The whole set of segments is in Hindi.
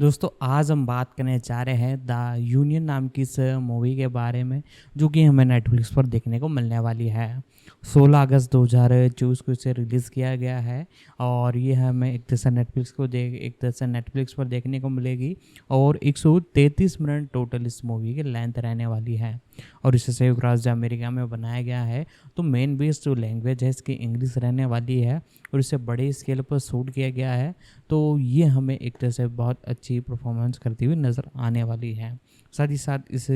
दोस्तों आज हम बात करने जा रहे हैं द यूनियन नाम की इस मूवी के बारे में जो कि हमें नेटफ्लिक्स पर देखने को मिलने वाली है। 16 अगस्त 2024 को इसे रिलीज़ किया गया है और ये हमें एक तरह से नेटफ्लिक्स पर देखने को मिलेगी और 133 मिनट टोटल इस मूवी की लेंथ रहने वाली है और इसे संयुक्त राज्य अमेरिका में बनाया गया है। तो मेन बेस जो लैंग्वेज है इसकी इंग्लिश रहने वाली है और इसे बड़े स्केल पर शूट किया गया है। तो ये हमें एक तरह से बहुत अच्छी परफॉर्मेंस करती हुई नज़र आने वाली है। साथ ही साथ इस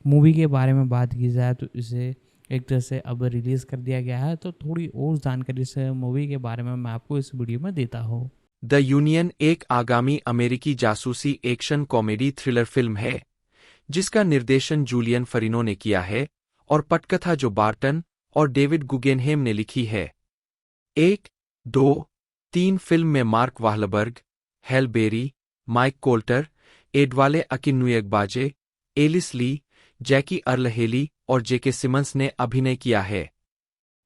मूवी के बारे में बात की जाए तो इसे एक तरह से अब रिलीज़ कर दिया गया है। तो थोड़ी और जानकारी इस मूवी के बारे में मैं आपको इस वीडियो में देता हूँ। द यूनियन एक आगामी अमेरिकी जासूसी एक्शन कॉमेडी थ्रिलर फिल्म है जिसका निर्देशन जूलियन फरिनो ने किया है और पटकथा जो बार्टन और डेविड गुगेनहेम ने लिखी है। 1, 2, 3 फिल्म में Mark Wahlberg, Halle Berry, Mike Colter, Adewale Akinnuoye Agbaje, Alice Lee, Jackie Earle Haley और जेके सिमंस ने अभिनय किया है।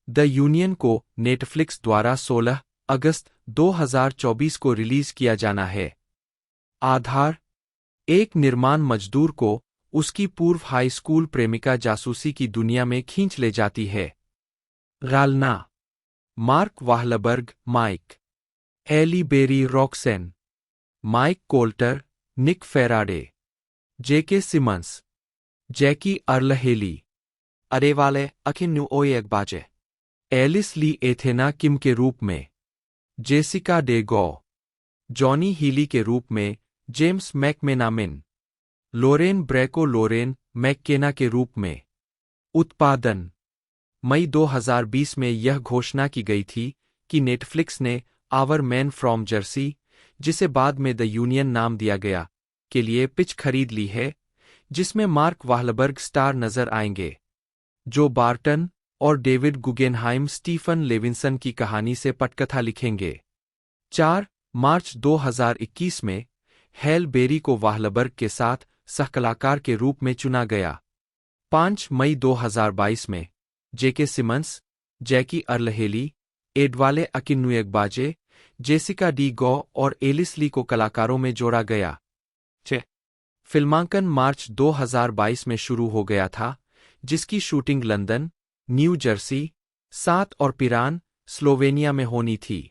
द यूनियन को नेटफ्लिक्स द्वारा 16 अगस्त 2024 को रिलीज किया जाना है। आधार: एक निर्माण मजदूर को उसकी पूर्व हाई स्कूल प्रेमिका जासूसी की दुनिया में खींच ले जाती है। गालना: Mark Wahlberg, Mike, Halle Berry, Roxanne, Mike Colter, Nick Faraday, JK Simmons, Jackie Earle Haley, Adewale Akinnuoye Agbaje, Alice Lee Athena Kim के रूप में, Jessica De Gouw, Johnny Healy के रूप में जेम्स मैकमेनामिन, लोरेन ब्रैको लोरेन मैककेना के रूप में। उत्पादन: मई 2020 में यह घोषणा की गई थी कि नेटफ्लिक्स ने आवर मैन फ्रॉम जर्सी, जिसे बाद में द यूनियन नाम दिया गया, के लिए पिच खरीद ली है, जिसमें मार्क वाहलबर्ग स्टार नजर आएंगे, जो बार्टन और डेविड गुगेनहाइम स्टीफन लेविंसन की कहानी से पटकथा लिखेंगे। 4 मार्च 2021 में हैल बेरी को वाहलबर्ग के साथ सहकलाकार के रूप में चुना गया। 5 मई 2022 में जेके Simmons, Jackie Earle heli, एडवाले अकिन्नुएग्बाजे, Jessica D गौ और एलिस ली को कलाकारों में जोड़ा गया। 6 फिल्मांकन मार्च 2022 में शुरू हो गया था, जिसकी शूटिंग लंदन, न्यू जर्सी, 7 और पिरान, स्लोवेनिया में होनी थी।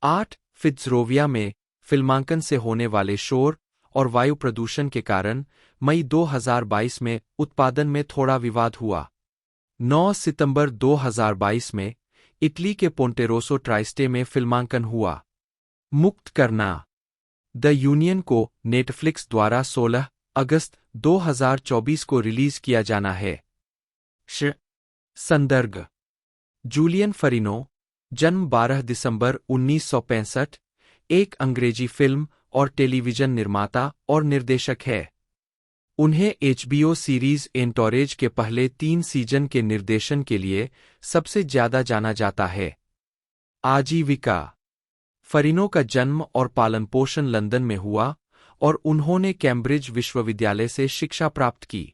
8 फिट्जरोविया में फिल्मांकन से होने वाले शोर और वायु प्रदूषण के कारण मई 2022 में उत्पादन में थोड़ा विवाद हुआ। 9 सितंबर 2022 में इटली के पोंटेरोसो ट्राइस्टे में फिल्मांकन हुआ। मुक्त करना: द यूनियन को नेटफ्लिक्स द्वारा 16 अगस्त 2024 को रिलीज किया जाना है। संदर्भ: जूलियन फरिनो, जन्म 12 दिसंबर 1965, एक अंग्रेजी फिल्म और टेलीविजन निर्माता और निर्देशक है। उन्हें एचबीओ सीरीज एंटोरेज के पहले 3 सीजन के निर्देशन के लिए सबसे ज्यादा जाना जाता है। आजीविका: फरिनो का जन्म और पालन पोषण लंदन में हुआ और उन्होंने कैम्ब्रिज विश्वविद्यालय से शिक्षा प्राप्त की।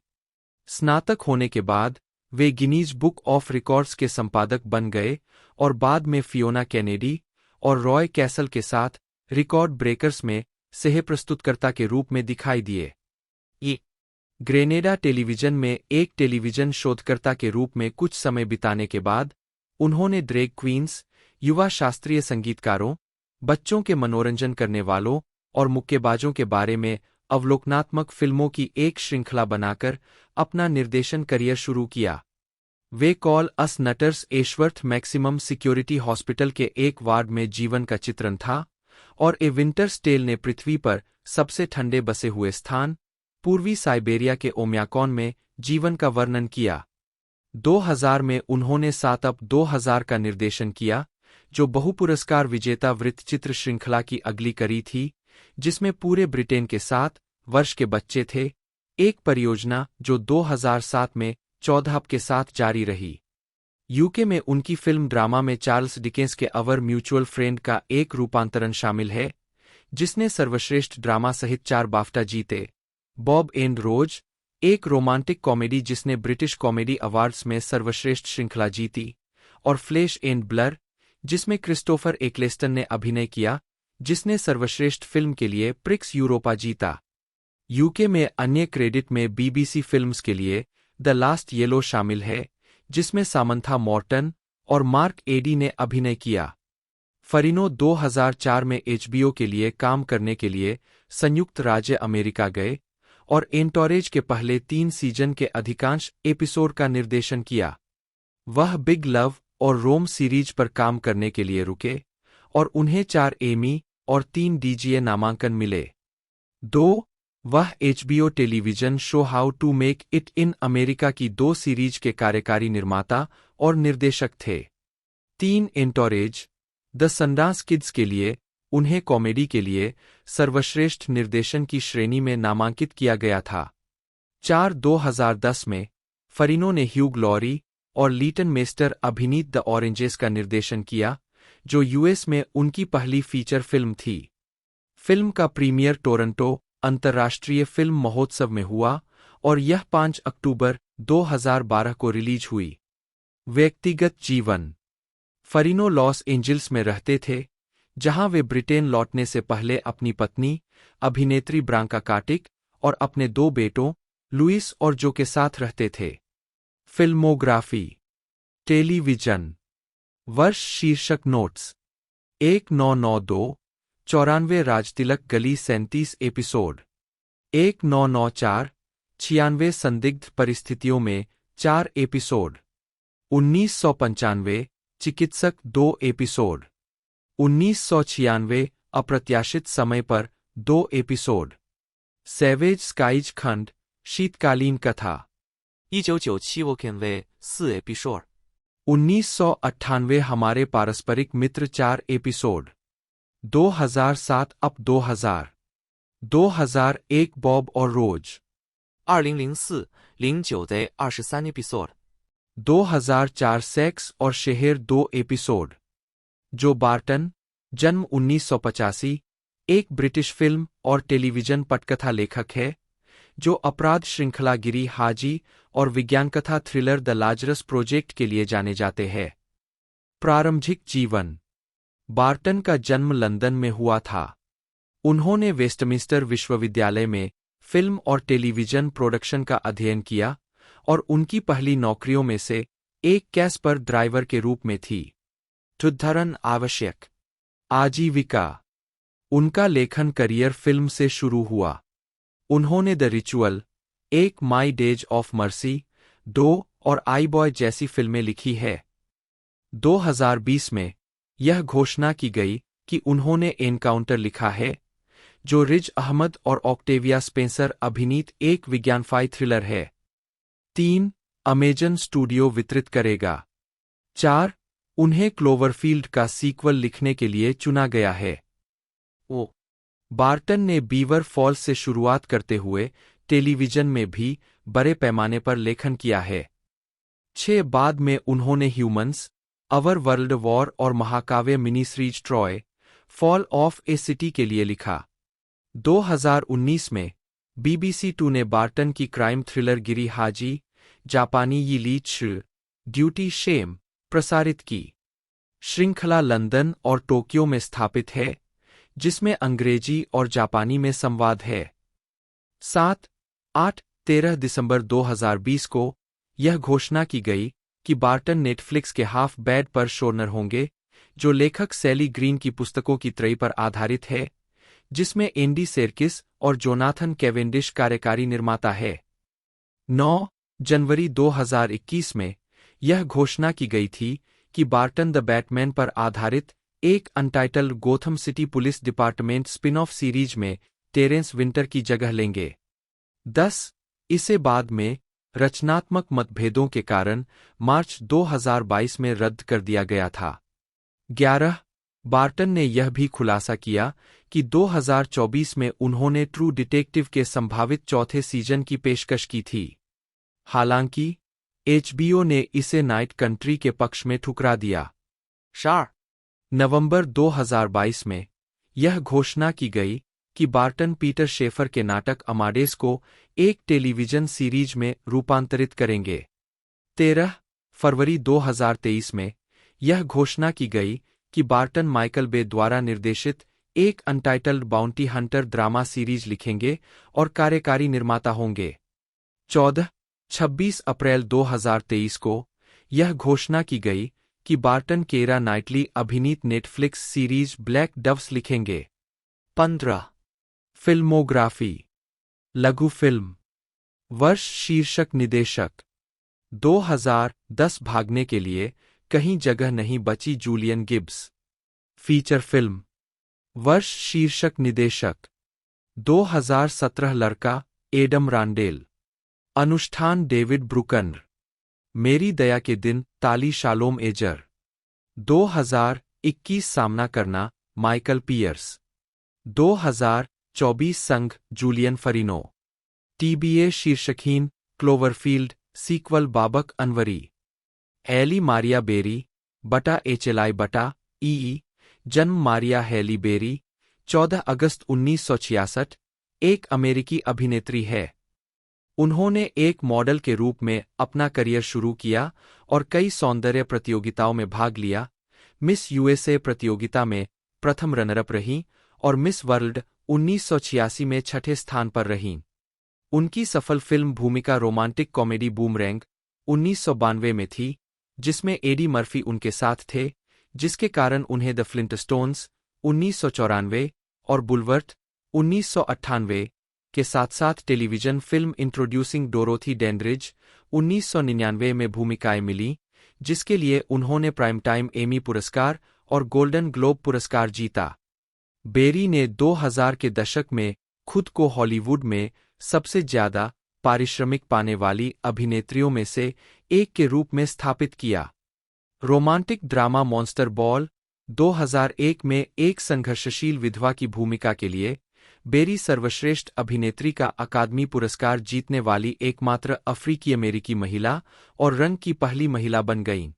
स्नातक होने के बाद वे गिनीज बुक ऑफ रिकॉर्ड्स के संपादक बन गए और बाद में फियोना कैनेडी और रॉय कैसल के साथ रिकॉर्ड ब्रेकर्स में सह प्रस्तुतकर्ता के रूप में दिखाई दिए। ग्रेनेडा टेलीविजन में एक टेलीविजन शोधकर्ता के रूप में कुछ समय बिताने के बाद उन्होंने ड्रैग क्वींस, युवा शास्त्रीय संगीतकारों, बच्चों के मनोरंजन करने वालों और मुक्केबाजों के बारे में अवलोकनात्मक फिल्मों की एक श्रृंखला बनाकर अपना निर्देशन करियर शुरू किया। वे call us nutters Ashworth maximum security hospital के एक वार्ड में जीवन का चित्रण था और ए विंटर्स टेल ने पृथ्वी पर सबसे ठंडे बसे हुए स्थान, पूर्वी साइबेरिया के ओम्याकॉन में जीवन का वर्णन किया। 2000 में उन्होंने 7 अप 2000 का निर्देशन किया, जो बहुपुरस्कार विजेता वृत्तचित्र श्रृंखला की अगली कड़ी थी, जिसमें पूरे ब्रिटेन के 7 वर्ष के बच्चे थे, एक परियोजना जो 2007 में 14 अप के साथ जारी रही। यूके में उनकी फिल्म ड्रामा में चार्ल्स डिकेंस के अवर म्यूचुअल फ्रेंड का एक रूपांतरण शामिल है, जिसने सर्वश्रेष्ठ ड्रामा सहित 4 बाफ्टा जीते। बॉब एंड रोज, एक रोमांटिक कॉमेडी जिसने ब्रिटिश कॉमेडी अवार्ड्स में सर्वश्रेष्ठ श्रृंखला जीती, और फ्लेश एंड ब्लर, जिसमें क्रिस्टोफर एक्लेस्टन ने अभिनय किया, जिसने सर्वश्रेष्ठ फिल्म के लिए प्रिक्स यूरोपा जीता। यूके में अन्य क्रेडिट में बीबीसी फिल्म्स के लिए द लास्ट येलो शामिल है, जिसमें सामंथा मॉर्टन और मार्क एडी ने अभिनय किया। फरीनो 2004 में एचबीओ के लिए काम करने के लिए संयुक्त राज्य अमेरिका गए और एंटोरेज के पहले 3 सीजन के अधिकांश एपिसोड का निर्देशन किया। वह बिग लव और रोम सीरीज पर काम करने के लिए रुके और उन्हें 4 एमी और 3 डीजीए नामांकन मिले। 2. वह HBO television show how to make it in America की 2 सीरीज के कार्यकारी निर्माता और निर्देशक थे। 3. एंटोरेज द सनडांस किड्स के लिए उन्हें कॉमेडी के लिए सर्वश्रेष्ठ निर्देशन की श्रेणी में नामांकित किया गया था। 4. 2010 में फरीनो ने ह्यूग लॉरी और लीटन मेस्टर अभिनीत द ऑरेंजेस का निर्देशन किया, जो यूएस में उनकी पहली फीचर फिल्म थी। फिल्म का प्रीमियर टोरंटो अंतर्राष्ट्रीय फिल्म महोत्सव में हुआ और यह 5 अक्टूबर 2012 को रिलीज हुई। व्यक्तिगत जीवन। फरीनो लॉस एंजिल्स में रहते थे, जहां वे ब्रिटेन लौटने से पहले अपनी पत्नी, अभिनेत्री ब्रांका कार्टिक और अपने 2 बेटों, लुइस और जो के साथ रहते थे। फिल्मोग्राफी। टेलीविजन वर्ष शीर्षक नोट्स 1992 94 राजतिलक गली 37 एपिसोड 1994 96 संदिग्ध परिस्थितियों में 4 एपिसोड 1995 चिकित्सक 2 एपिसोड 1996 अप्रत्याशित समय पर 2 एपिसोड सैवेज स्काइज खंड शीतकालीन कथा 1997 वोकेन वे 4 एपिसोड 1998 हमारे पारस्परिक मित्र 4 एपिसोड 2007 अप 2001 बॉब और रोज 2004 09的23 एपिसोड 2004 सेक्स और शहर 2 एपिसोड जो बार्टन जन्म 1985 एक ब्रिटिश फिल्म और टेलीविजन पटकथा लेखक है, जो अपराध श्रृंखला गिरी हाजी और विज्ञानकथा थ्रिलर द लाजरस प्रोजेक्ट के लिए जाने जाते हैं। प्रारंभिक जीवन। बार्टन का जन्म लंदन में हुआ था। उन्होंने वेस्टमिंस्टर विश्वविद्यालय में फिल्म और टेलीविजन प्रोडक्शन का अध्ययन किया और उनकी पहली नौकरियों में से एक कैस्पर ड्राइवर के रूप में थी। उद्धरण आवश्यक। आजीविका। उनका लेखन करियर फिल्म से शुरू हुआ। उन्होंने द रिचुअल, एक माई डेज ऑफ मर्सी, 2 और आई बॉय जैसी फिल्में लिखी है। 2020 में यह घोषणा की गई कि उन्होंने एनकाउंटर लिखा है, जो रिज अहमद और ऑक्टेविया स्पेंसर अभिनीत एक विज्ञानफाई थ्रिलर है। 3. अमेजन स्टूडियो वितरित करेगा। 4. उन्हें क्लोवरफील्ड का सीक्वल लिखने के लिए चुना गया है। बार्टन ने बीवर फॉल्स से शुरुआत करते हुए टेलीविजन में भी बड़े पैमाने पर लेखन किया है। 6. बाद में उन्होंने ह्यूमंस, अवर वर्ल्ड वॉर और महाकाव्य mini series Troy, fall of A city के लिए लिखा। 2019 में BBC 2 ने बार्टन की क्राइम थ्रिलर गिरी हाजी, जापानी यी लीच, ड्यूटी शेम प्रसारित की। श्रृंखला लंदन और टोक्यो में स्थापित है, जिसमें अंग्रेजी और जापानी में संवाद है। 7. 13 दिसंबर 2020 को यह घोषणा की गई कि बार्टन नेटफ्लिक्स के हाफ बेड पर शोरनर होंगे, जो लेखक सैली ग्रीन की पुस्तकों की त्रयी पर आधारित है, जिसमें एंडी सेर्किस और जोनाथन केवेंडिश कार्यकारी निर्माता है। 9 जनवरी 2021 में यह घोषणा की गई थी कि बार्टन द बैटमैन पर आधारित एक untitled Gotham city police department spin off series में टेरेंस विंटर की जगह लेंगे। 10 इसे बाद में रचनात्मक मतभेदों के कारण मार्च 2022 में रद्द कर दिया गया था। 11 बार्टन ने यह भी खुलासा किया कि 2024 में उन्होंने ट्रू डिटेक्टिव के संभावित चौथे सीजन की पेशकश की थी। हालांकि HBO ने इसे नाइट कंट्री के पक्ष में ठुकरा दिया। 12 नवंबर 2022 में यह घोषणा की गई कि बार्टन पीटर शेफर के नाटक अमाडेस को एक टेलीविजन सीरीज में रूपांतरित करेंगे। 13 फरवरी 2023 में यह घोषणा की गई कि बार्टन माइकल बे द्वारा निर्देशित एक untitled bounty Hunter drama series लिखेंगे और कार्यकारी निर्माता होंगे। 26 अप्रैल 2023 को यह घोषणा की गई कि बार्टन केरा नाइटली अभिनीत नेटफ्लिक्स सीरीज ब्लैक डव्स लिखेंगे। 15 फिल्मोग्राफी लघु फिल्म वर्ष शीर्षक निदेशक 2010 भागने के लिए कहीं जगह नहीं बची जूलियन गिब्स। फीचर फिल्म वर्ष शीर्षक निदेशक 2017 लड़का एडम रांडेल। अनुष्ठान डेविड ब्रुकनर। मेरी दया के दिन ताली शालोम एजर। 2021 सामना करना माइकल पियर्स। 2024 संघ जूलियन फरीनो। टीबीए शीर्षकहीन Cloverfield sequel Babak Anvari. Halle Maria Berry बटा एचएलआई बटा ई जन्म मारिया हेली बेरी 14 अगस्त 1966 एक अमेरिकी अभिनेत्री है। उन्होंने एक मॉडल के रूप में अपना करियर शुरू किया और कई सौंदर्य प्रतियोगिताओं में भाग लिया। मिस यूएसए प्रतियोगिता में प्रथम रनरअप रहीं और मिस वर्ल्ड 1986 में छठे स्थान पर रहीं। उनकी सफल फिल्म भूमिका रोमांटिक कॉमेडी बूमरैंग 1992 में थी, जिसमें एडी मर्फी उनके साथ थे, जिसके कारण उन्हें द फ्लिंटस्टोन्स 1994 और बुलवर्थ 1998 के साथ साथ टेलीविजन फिल्म इंट्रोड्यूसिंग डोरोथी डेंड्रिज 1999 में भूमिकाएं मिलीं, जिसके लिए उन्होंने प्राइम टाइम एमी पुरस्कार और गोल्डन ग्लोब पुरस्कार जीता। बेरी ने 2000 के दशक में खुद को हॉलीवुड में सबसे ज्यादा पारिश्रमिक पाने वाली अभिनेत्रियों में से एक के रूप में स्थापित किया। रोमांटिक ड्रामा मॉन्स्टर बॉल 2001 में एक संघर्षशील विधवा की भूमिका के लिए बेरी सर्वश्रेष्ठ अभिनेत्री का अकादमी पुरस्कार जीतने वाली एकमात्र अफ्रीकी अमेरिकी महिला और रंग की पहली महिला बन गईं।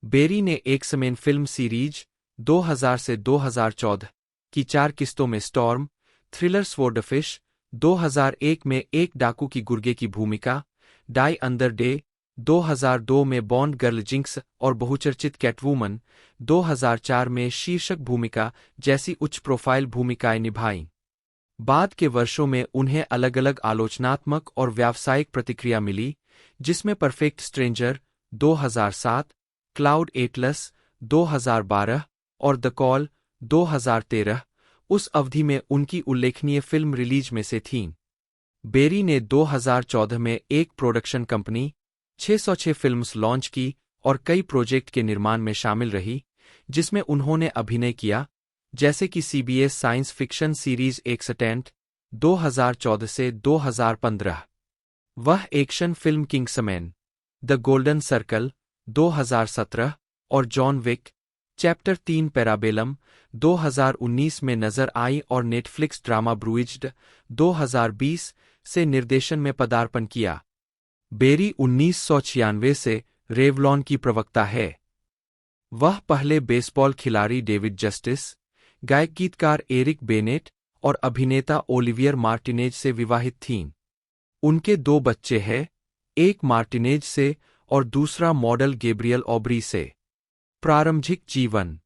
बेरी ने एक समेन फिल्म सीरीज 2000 से 2014 की 4 किस्तों में स्टॉर्म, थ्रिलर स्वॉर्डफिश 2001 में एक डाकू की गुर्गे की भूमिका, डाई अंदर डे 2002 में बॉन्ड गर्ल जिंक्स और बहुचर्चित कैटवूमन 2004 में शीर्षक भूमिका जैसी उच्च प्रोफाइल भूमिकाएं निभाईं। बाद के वर्षों में उन्हें अलग अलग आलोचनात्मक और व्यावसायिक प्रतिक्रिया मिली, जिसमें परफेक्ट स्ट्रेंजर 2007, क्लाउड एटलस 2012 और द कॉल 2013 उस अवधि में उनकी उल्लेखनीय फिल्म रिलीज में से थीं। बेरी ने 2014 में एक प्रोडक्शन कंपनी 606 फिल्म्स लॉन्च की और कई प्रोजेक्ट के निर्माण में शामिल रही, जिसमें उन्होंने अभिनय किया, जैसे कि CBS science fiction series extent 2014 से 2015। वह action film Kingsman, the golden circle 2017 और जॉन विक चैप्टर 3 पैराबेलम 2019 में नजर आई और नेटफ्लिक्स ड्रामा ब्रूइज्ड 2020 से निर्देशन में पदार्पण किया। बेरी 1996 से रेवलॉन की प्रवक्ता है। वह पहले बेसबॉल खिलाड़ी डेविड जस्टिस, गायक गीतकार एरिक बेनेट और अभिनेता ओलिवियर मार्टिनेज से विवाहित थीं। उनके 2 बच्चे हैं, एक मार्टिनेज से और दूसरा मॉडल गैब्रियल ऑब्री से। प्रारंभिक जीवन।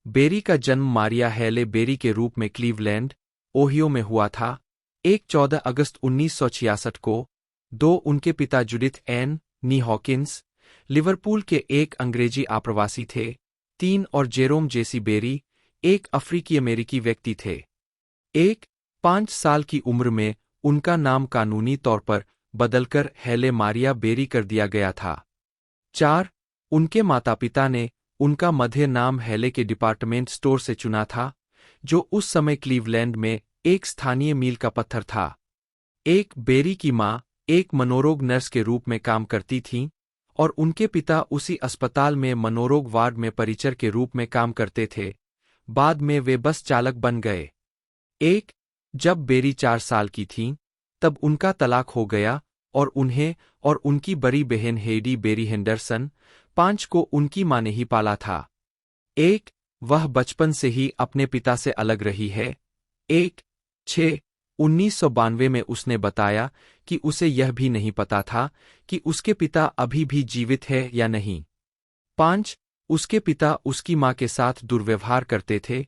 बेरी का जन्म मारिया हेले बेरी के रूप में क्लीवलैंड, ओहियो में हुआ था। 14 अगस्त 1966 को। 2 उनके पिता जुडिथ एन नी हॉकिंस, लिवरपूल के एक अंग्रेजी आप्रवासी थे। 3 और जेरोम जेसी बेरी, एक अफ्रीकी अमेरिकी व्यक्ति थे। 5 साल की उम्र में उनका नाम कानूनी तौर पर बदलकर हेले मारिया बेरी कर दिया गया था। 4 उनके माता पिता ने उनका मध्य नाम हेले के डिपार्टमेंट स्टोर से चुना था, जो उस समय क्लीवलैंड में एक स्थानीय मील का पत्थर था। बेरी की मां एक मनोरोग नर्स के रूप में काम करती थीं और उनके पिता उसी अस्पताल में मनोरोग वार्ड में परिचर के रूप में काम करते थे। बाद में वे बस चालक बन गए। जब बेरी 4 साल की थीं, तब उनका तलाक हो गया और उन्हें और उनकी बड़ी बहन हेडी बेरी हेंडरसन 5 को उनकी मां ने ही पाला था। वह बचपन से ही अपने पिता से अलग रही है। 1992 में उसने बताया कि उसे यह भी नहीं पता था कि उसके पिता अभी भी जीवित है या नहीं। 5 उसके पिता उसकी मां के साथ दुर्व्यवहार करते थे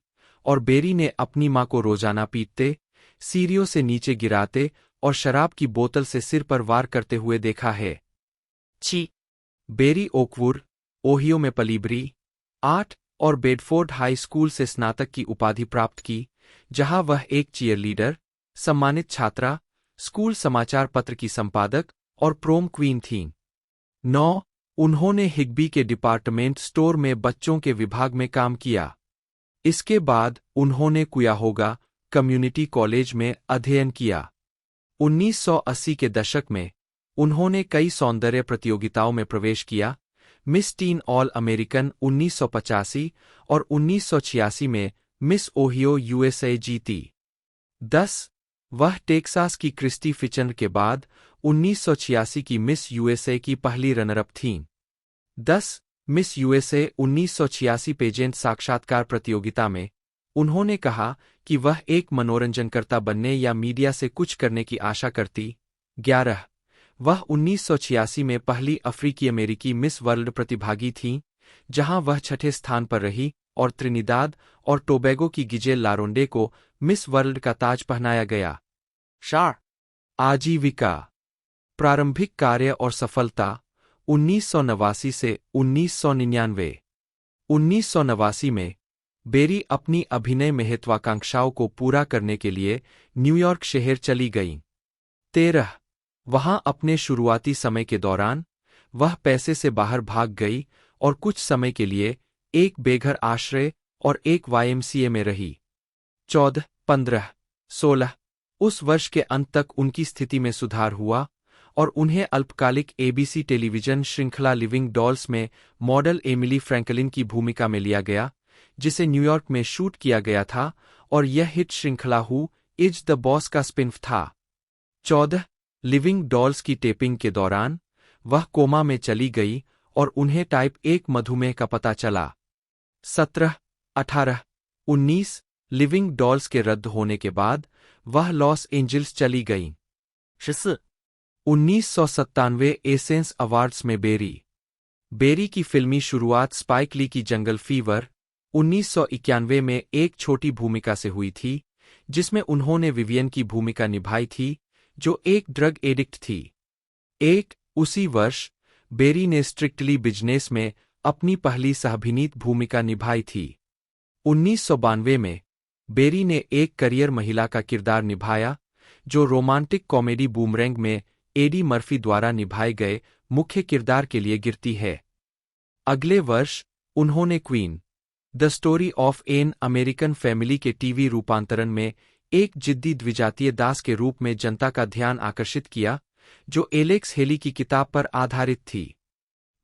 और बेरी ने अपनी मां को रोजाना पीटते, सीढ़ियों से नीचे गिराते और शराब की बोतल से सिर पर वार करते हुए देखा है। 7. बेरी ओकवुड, ओहियो में पली बड़ी। 8. और बेडफोर्ड हाई स्कूल से स्नातक की उपाधि प्राप्त की, जहां वह एक चीयरलीडर, सम्मानित छात्रा, स्कूल समाचार पत्र की संपादक और प्रोम क्वीन थीं। 9. उन्होंने हिग्बी के डिपार्टमेंट स्टोर में बच्चों के विभाग में काम किया। इसके बाद उन्होंने कुयाहोगा कम्युनिटी कॉलेज में अध्ययन किया। 1980 के दशक में उन्होंने कई सौंदर्य प्रतियोगिताओं में प्रवेश किया, मिस टीन ऑल अमेरिकन 1985 और 1986 में मिस ओहियो यूएसए जीती। 10. वह टेक्सास की क्रिस्टी फिचर के बाद 1986 की मिस यूएसए की पहली रनरअप थीं। 10. मिस यूएसए 1986 पेजेंट साक्षात्कार प्रतियोगिता में उन्होंने कहा कि वह एक मनोरंजनकर्ता बनने या मीडिया से कुछ करने की आशा करती। 11. वह 1986 में पहली अफ्रीकी अमेरिकी मिस वर्ल्ड प्रतिभागी थीं, जहां वह छठे स्थान पर रही और त्रिनिदाद और टोबैगो की गिजेल लारोंडे को मिस वर्ल्ड का ताज पहनाया गया। 12. आजीविका, प्रारंभिक कार्य और सफलता 1989 से 1999। 1989 में बेरी अपनी अभिनय महत्वाकांक्षाओं को पूरा करने के लिए न्यूयॉर्क शहर चली गईं। 13. वहां अपने शुरुआती समय के दौरान वह पैसे से बाहर भाग गई और कुछ समय के लिए एक बेघर आश्रय और एक YMCA में रही। 14, 15, 16 उस वर्ष के अंत तक उनकी स्थिति में सुधार हुआ और उन्हें अल्पकालिक ABC टेलीविजन श्रृंखला लिविंग डॉल्स में मॉडल एमिली फ्रैंकलिन की भूमिका में लिया गया, जिसे न्यूयॉर्क में शूट किया गया था और यह हिट श्रृंखला हु इज द बॉस का स्पिन-ऑफ था। 14. लिविंग डॉल्स की टेपिंग के दौरान वह कोमा में चली गई और उन्हें टाइप 1 मधुमेह का पता चला। 17, 18, 19 लिविंग डॉल्स के रद्द होने के बाद वह लॉस एंजल्स चली गईं। 14. 1997 एसेंस अवार्ड्स में बेरी की फिल्मी शुरुआत स्पाइक ली की जंगल फीवर 1991 में एक छोटी भूमिका से हुई थी, जिसमें उन्होंने विवियन की भूमिका निभाई थी, जो एक ड्रग एडिक्ट थी। उसी वर्ष बेरी ने स्ट्रिक्टली बिजनेस में अपनी पहली सहाभिनीत भूमिका निभाई थी। 1992 में बेरी ने एक करियर महिला का किरदार निभाया, जो रोमांटिक कॉमेडी बूमरैंग में एडी मर्फी द्वारा निभाए गए मुख्य किरदार के लिए गिरती है। अगले वर्ष उन्होंने queen the story of an American family के टीवी रूपांतरण में एक जिद्दी द्विजातीय दास के रूप में जनता का ध्यान आकर्षित किया, जो एलेक्स हेली की किताब पर आधारित थी।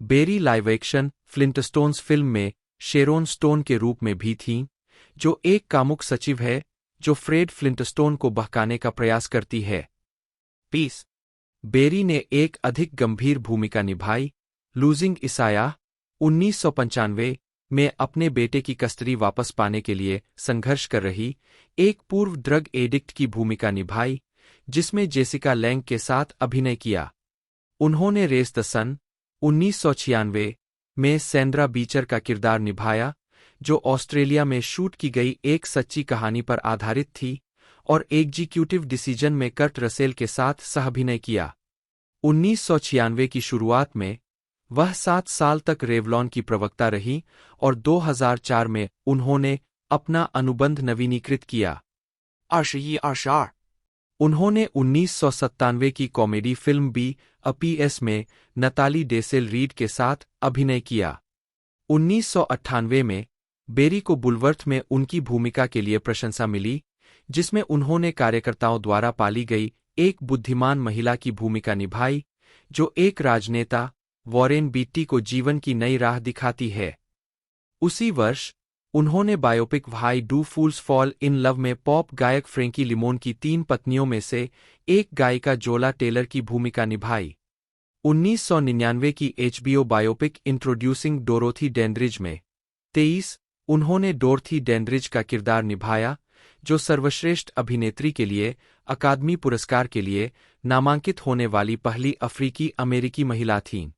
बेरी लाइव एक्शन फ्लिंटस्टोन्स फिल्म में शेरोन स्टोन के रूप में भी थीं, जो एक कामुक सचिव है जो फ्रेड फ्लिंटस्टोन को बहकाने का प्रयास करती है। 20. बेरी ने एक अधिक गंभीर भूमिका निभाई, लूजिंग इसाया 1995 में अपने बेटे की कस्टडी वापस पाने के लिए संघर्ष कर रही एक पूर्व ड्रग एडिक्ट की भूमिका निभाई, जिसमें जेसिका लैंग के साथ अभिनय किया। उन्होंने रेस द सन 1996 में सैंड्रा बीचर का किरदार निभाया, जो ऑस्ट्रेलिया में शूट की गई एक सच्ची कहानी पर आधारित थी, और एग्जीक्यूटिव डिसीजन में कर्ट रसेल के साथ सह-अभिनय किया। 1996 की शुरुआत में वह 7 साल तक रेवलॉन की प्रवक्ता रही और 2004 में उन्होंने अपना अनुबंध नवीनीकृत किया। 21, 22. उन्होंने 1997 की comedy film be a PS में नताली डेसेल रीड के साथ अभिनय किया। 1998 में बेरी को बुलवर्थ में उनकी भूमिका के लिए प्रशंसा मिली, जिसमें उन्होंने कार्यकर्ताओं द्वारा पाली गई एक बुद्धिमान महिला की भूमिका निभाई, जो एक राजनेता वॉरेन बीट्टी को जीवन की नई राह दिखाती है। उसी वर्ष उन्होंने biopic why do fools fall in love में पॉप गायक फ्रेंकी लिमोन की 3 पत्नियों में से एक गायिका जोला टेलर की भूमिका निभाई। 1999 की HBO बायोपिक इंट्रोड्यूसिंग डोरोथी डेंड्रिज में 23 उन्होंने डोरथी डेंड्रिज का किरदार निभाया, जो सर्वश्रेष्ठ अभिनेत्री के लिए अकादमी पुरस्कार के लिए नामांकित होने वाली पहली अफ्रीकी अमेरिकी महिला थीं।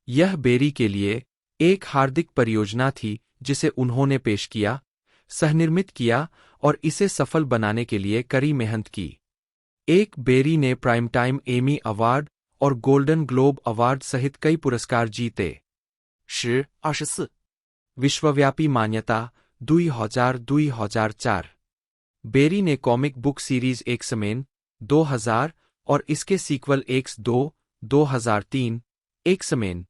यह बेरी के लिए एक हार्दिक परियोजना थी जिसे उन्होंने पेश किया, सहनिर्मित किया और इसे सफल बनाने के लिए कड़ी मेहनत की। एक बेरी ने प्राइम टाइम एमी अवार्ड और गोल्डन ग्लोब अवार्ड सहित कई पुरस्कार जीते। 1024 विश्वव्यापी मान्यता 2004। बेरी ने कॉमिक बुक सीरीज एक्स-मेन 2000 और इसके sequel X2 2003, X Men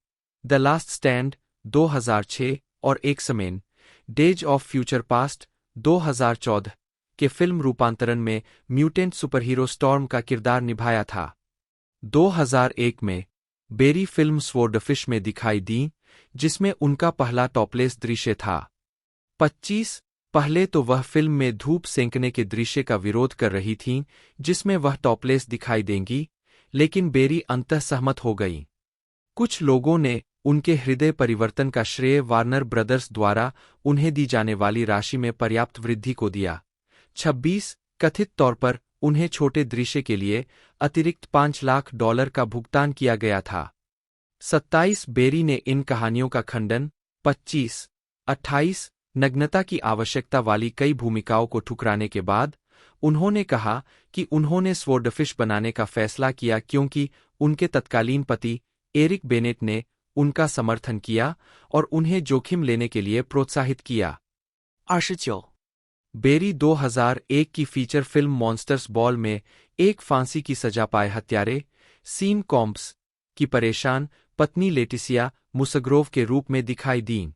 the last stand 2006 और X Men days of future past 2014 के फिल्म रूपांतरण में म्यूटेंट सुपरहीरो स्टॉर्म का किरदार निभाया था। 2001 में बेरी फिल्म स्वॉर्डफिश में दिखाई दी, जिसमें उनका पहला टॉपलेस दृश्य था। 25 पहले तो वह फिल्म में धूप सेंकने के दृश्य का विरोध कर रही थीं, जिसमें वह टॉपलेस दिखाई देंगी, लेकिन बेरी अंततः सहमत हो गईं। कुछ लोगों ने उनके हृदय परिवर्तन का श्रेय वार्नर ब्रदर्स द्वारा उन्हें दी जाने वाली राशि में पर्याप्त वृद्धि को दिया। 26 कथित तौर पर उन्हें छोटे दृश्य के लिए अतिरिक्त $5 लाख का भुगतान किया गया था। 27 बेरी ने इन कहानियों का खंडन। 25 28 नग्नता की आवश्यकता वाली कई भूमिकाओं को ठुकराने के बाद उन्होंने कहा कि उन्होंने स्वॉर्डफिश बनाने का फैसला किया क्योंकि उनके तत्कालीन पति एरिक बेनेट ने उनका समर्थन किया और उन्हें जोखिम लेने के लिए प्रोत्साहित किया। 29 बेरी 2001 की फीचर फिल्म मॉन्स्टर्स बॉल में एक फांसी की सजा पाए हत्यारे सीन कॉम्प्स की परेशान पत्नी लेटिसिया मुसग्रोव के रूप में दिखाई दीं।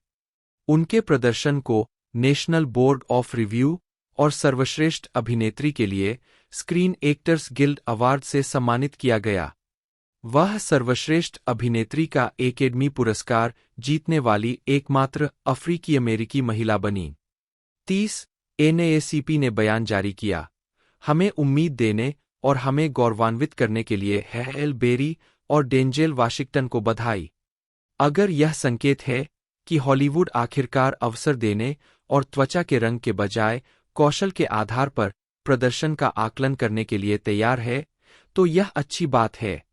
उनके प्रदर्शन को नेशनल बोर्ड ऑफ रिव्यू और सर्वश्रेष्ठ अभिनेत्री के लिए स्क्रीन एक्टर्स गिल्ड अवार्ड से सम्मानित किया गया। वह सर्वश्रेष्ठ अभिनेत्री का एकेडमी पुरस्कार जीतने वाली एकमात्र अफ्रीकी अमेरिकी महिला बनी। 30 NAACP ने बयान जारी किया, हमें उम्मीद देने और हमें गौरवान्वित करने के लिए हेल बेरी और डेंजेल वाशिंगटन को बधाई। अगर यह संकेत है कि हॉलीवुड आखिरकार अवसर देने और त्वचा के रंग के बजाय कौशल के आधार पर प्रदर्शन का आकलन करने के लिए तैयार है, तो यह अच्छी बात है।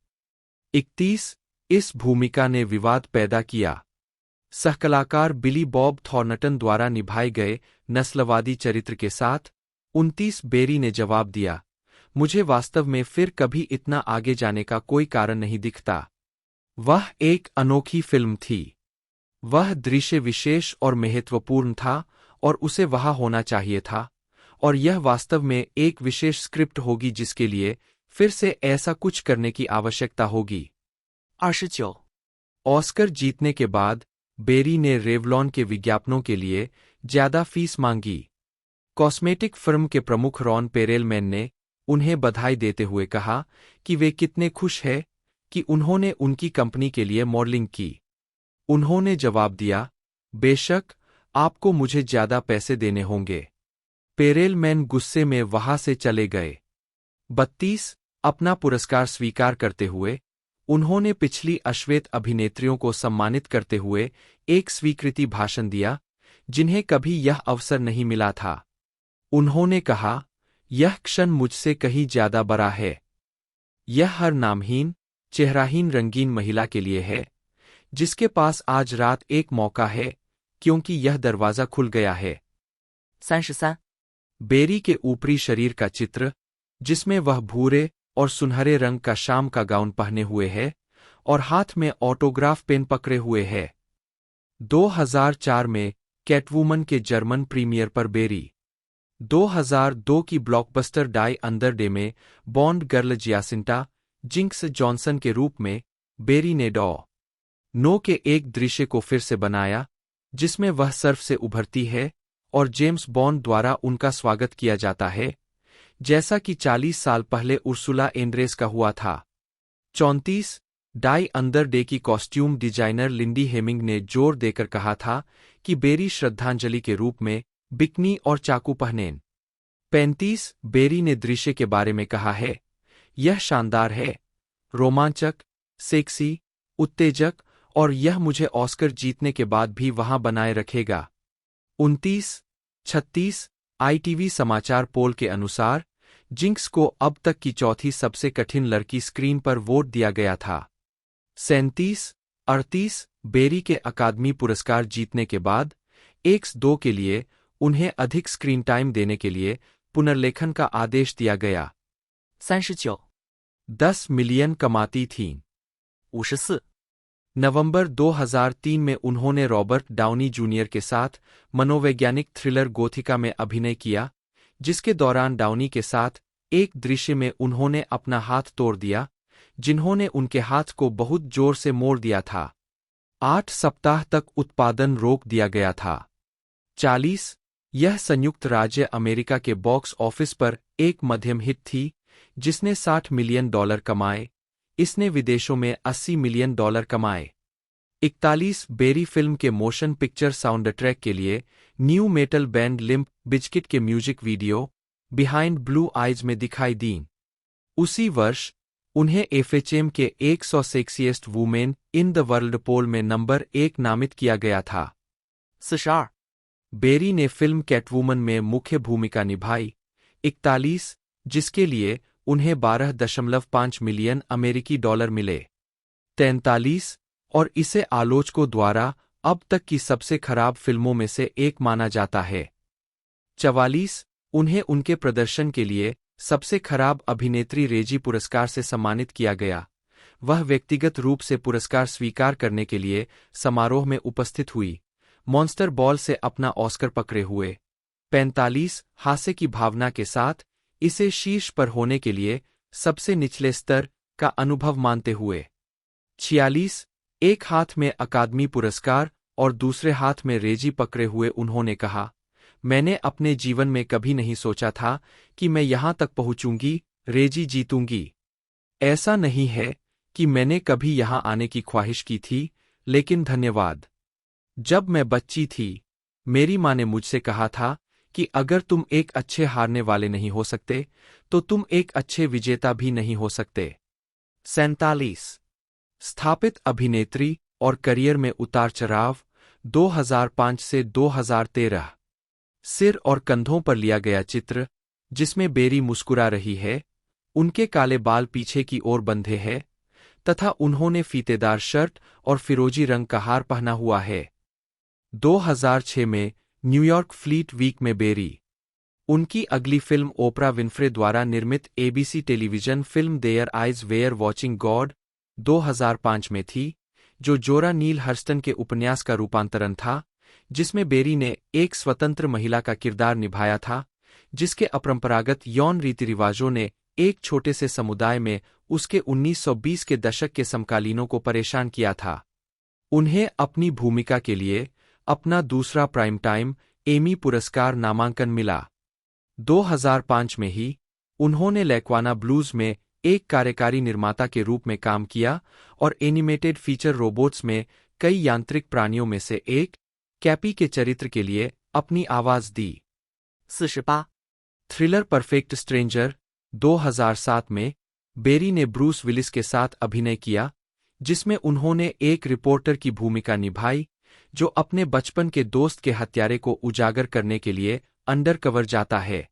31 इस भूमिका ने विवाद पैदा किया। सहकलाकार बिली बॉब थॉर्नटन द्वारा निभाए गए नस्लवादी चरित्र के साथ 29 बेरी ने जवाब दिया, मुझे वास्तव में फिर कभी इतना आगे जाने का कोई कारण नहीं दिखता। वह एक अनोखी फिल्म थी। वह दृश्य विशेष और महत्वपूर्ण था और उसे वहां होना चाहिए था, और यह वास्तव में एक विशेष स्क्रिप्ट होगी जिसके लिए फिर से ऐसा कुछ करने की आवश्यकता होगी। 29 ऑस्कर जीतने के बाद बेरी ने रेवलॉन के विज्ञापनों के लिए ज्यादा फीस मांगी। कॉस्मेटिक फर्म के प्रमुख रॉन पेरेलमैन ने उन्हें बधाई देते हुए कहा कि वे कितने खुश हैं कि उन्होंने उनकी कंपनी के लिए मॉडलिंग की। उन्होंने जवाब दिया, बेशक, आपको मुझे ज्यादा पैसे देने होंगे। पेरेलमैन गुस्से में वहां से चले गए। 32 अपना पुरस्कार स्वीकार करते हुए उन्होंने पिछली अश्वेत अभिनेत्रियों को सम्मानित करते हुए एक स्वीकृति भाषण दिया, जिन्हें कभी यह अवसर नहीं मिला था। उन्होंने कहा, यह क्षण मुझसे कहीं ज्यादा बड़ा है। यह हर नामहीन, चेहराहीन रंगीन महिला के लिए है, जिसके पास आज रात एक मौका है, क्योंकि यह दरवाजा खुल गया है। 33 बेरी के ऊपरी शरीर का चित्र, जिसमें वह भूरे और सुनहरे रंग का शाम का गाउन पहने हुए है और हाथ में ऑटोग्राफ पेन पकड़े हुए है। 2004 में कैटवुमन के जर्मन प्रीमियर पर बेरी। 2002 की ब्लॉकबस्टर डाई अंडर डे में बॉन्ड गर्ल जियासिंटा जिंक्स जॉनसन के रूप में बेरी ने नो के एक दृश्य को फिर से बनाया, जिसमें वह सर्फ से उभरती है और जेम्स बॉन्ड द्वारा उनका स्वागत किया जाता है, जैसा कि 40 साल पहले उर्सुला एंड्रेस का हुआ था। 34 डाई अंडर डे की कॉस्ट्यूम डिजाइनर लिंडी हेमिंग ने जोर देकर कहा था कि बेरी श्रद्धांजलि के रूप में बिकनी और चाकू पहनें। 35 बेरी ने दृश्य के बारे में कहा है, यह शानदार है, रोमांचक, सेक्सी, उत्तेजक, और यह मुझे ऑस्कर जीतने के बाद भी वहां बनाए रखेगा। 29 36 ITV समाचार पोल के अनुसार जिंक्स को अब तक की चौथी सबसे कठिन लड़की स्क्रीन पर वोट दिया गया था। 37 38 बेरी के अकादमी पुरस्कार जीतने के बाद X2 के लिए उन्हें अधिक स्क्रीन टाइम देने के लिए पुनर्लेखन का आदेश दिया गया। 39、10 मिलियन कमाती थीं। 54、नवंबर 2003 में उन्होंने रॉबर्ट डाउनी जूनियर के साथ मनोवैज्ञानिक थ्रिलर गोथिका में अभिनय किया, जिसके दौरान डाउनी के साथ एक दृश्य में उन्होंने अपना हाथ तोड़ दिया, जिन्होंने उनके हाथ को बहुत जोर से मोड़ दिया था। 8 सप्ताह तक उत्पादन रोक दिया गया था। 40 यह संयुक्त राज्य अमेरिका के बॉक्स ऑफिस पर एक मध्यम हिट थी, जिसने $60 मिलियन कमाए। इसने विदेशों में $80 मिलियन कमाए। 41 बेरी फिल्म के मोशन पिक्चर साउंड ट्रैक के लिए nu metal band Limp Bizkit के music video Behind Blue Eyes में दिखाई दीं। उसी वर्ष उन्हें एफएचएम के 100 sexiest women in the world poll में नंबर 1 नामित किया गया था। 42、बेरी ने फिल्म कैटवुमन में मुख्य भूमिका निभाई। 41 जिसके लिए उन्हें $12.5 मिलियन अमेरिकी डॉलर मिले। 43 और इसे आलोचकों द्वारा अब तक की सबसे खराब फिल्मों में से एक माना जाता है। 44 उन्हें उनके प्रदर्शन के लिए सबसे खराब अभिनेत्री रेजी पुरस्कार से सम्मानित किया गया। वह व्यक्तिगत रूप से पुरस्कार स्वीकार करने के लिए समारोह में उपस्थित हुई, मॉन्स्टर बॉल से अपना ऑस्कर पकड़े हुए। 45 हास्य की भावना के साथ इसे शीर्ष पर होने के लिए सबसे निचले स्तर का अनुभव मानते हुए। 46 एक हाथ में अकादमी पुरस्कार और दूसरे हाथ में रेजी पकड़े हुए उन्होंने कहा, मैंने अपने जीवन में कभी नहीं सोचा था कि मैं यहां तक पहुंचूंगी, रेजी जीतूंगी। ऐसा नहीं है कि मैंने कभी यहां आने की ख्वाहिश की थी, लेकिन धन्यवाद। जब मैं बच्ची थी, मेरी माँ ने मुझसे कहा था कि अगर तुम एक अच्छे हारने वाले नहीं हो सकते, तो तुम एक अच्छे विजेता भी नहीं हो सकते। 47 स्थापित अभिनेत्री और करियर में उतार चढ़ाव 2005 से 2013। सिर और कंधों पर लिया गया चित्र, जिसमें बेरी मुस्कुरा रही है, उनके काले बाल पीछे की ओर बंधे हैं, तथा उन्होंने फीतेदार शर्ट और फिरोजी रंग का हार पहना हुआ है। 2006 में न्यूयॉर्क फ्लीट वीक में बेरी। उनकी अगली फिल्म ओपरा विन्फ्रे द्वारा निर्मित ABC television film their eyes were watching God 2005 में थी, जो जोरा नील हर्स्टन के उपन्यास का रूपांतरण था, जिसमें बेरी ने एक स्वतंत्र महिला का किरदार निभाया था, जिसके अपरंपरागत यौन रीति रिवाजों ने एक छोटे से समुदाय में उसके 1920 के दशक के समकालीनों को परेशान किया था। उन्हें अपनी भूमिका के लिए अपना दूसरा प्राइम टाइम एमी पुरस्कार नामांकन मिला। 2005 में ही उन्होंने लैक्वाना ब्लूज में एक कार्यकारी निर्माता के रूप में काम किया और एनिमेटेड फीचर रोबोट्स में कई यांत्रिक प्राणियों में से एक कैपी के चरित्र के लिए अपनी आवाज दी। 48、थ्रिलर परफेक्ट स्ट्रेंजर 2007 में बेरी ने ब्रूस विलिस के साथ अभिनय किया, जिसमें उन्होंने एक रिपोर्टर की भूमिका निभाई जो अपने बचपन के दोस्त के हत्यारे को उजागर करने के लिए अंडरकवर जाता है।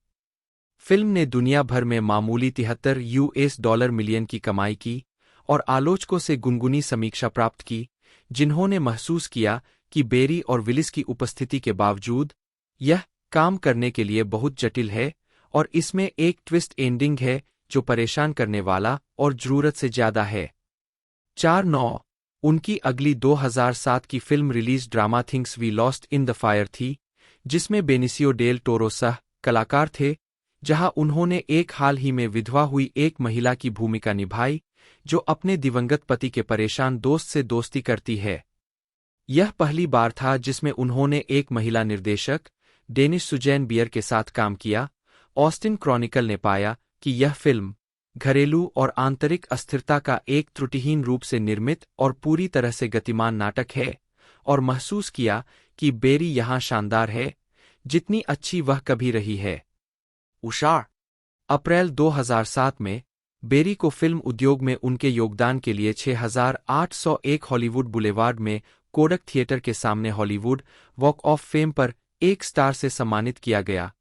फिल्म ने दुनिया भर में मामूली $73 मिलियन की कमाई की और आलोचकों से गुनगुनी समीक्षा प्राप्त की, जिन्होंने महसूस किया कि बेरी और विलिस की उपस्थिति के बावजूद यह काम करने के लिए बहुत जटिल है और इसमें एक ट्विस्ट एंडिंग है जो परेशान करने वाला और जरूरत से ज्यादा है। 4-9 उनकी अगली 2007 की film release drama things we lost in the fire थी, जिसमें बेनिसियो डेल टोरो सह कलाकार थे, जहां उन्होंने एक हाल ही में विधवा हुई एक महिला की भूमिका निभाई जो अपने दिवंगत पति के परेशान दोस्त से दोस्ती करती है। यह पहली बार था जिसमें उन्होंने एक महिला निर्देशक डेनिस सुजैन बियर के साथ काम किया। ऑस्टिन क्रॉनिकल ने पाया कि यह फिल्म घरेलू और आंतरिक अस्थिरता का एक त्रुटिहीन रूप से निर्मित और पूरी तरह से गतिमान नाटक है, और महसूस किया कि बेरी यहां शानदार है, जितनी अच्छी वह कभी रही है। 52、अप्रैल 2007 में बेरी को फिल्म उद्योग में उनके योगदान के लिए 6801 हॉलीवुड बुलेवार्ड में कोडक थिएटर के सामने हॉलीवुड वॉक ऑफ फेम पर एक स्टार से सम्मानित किया गया।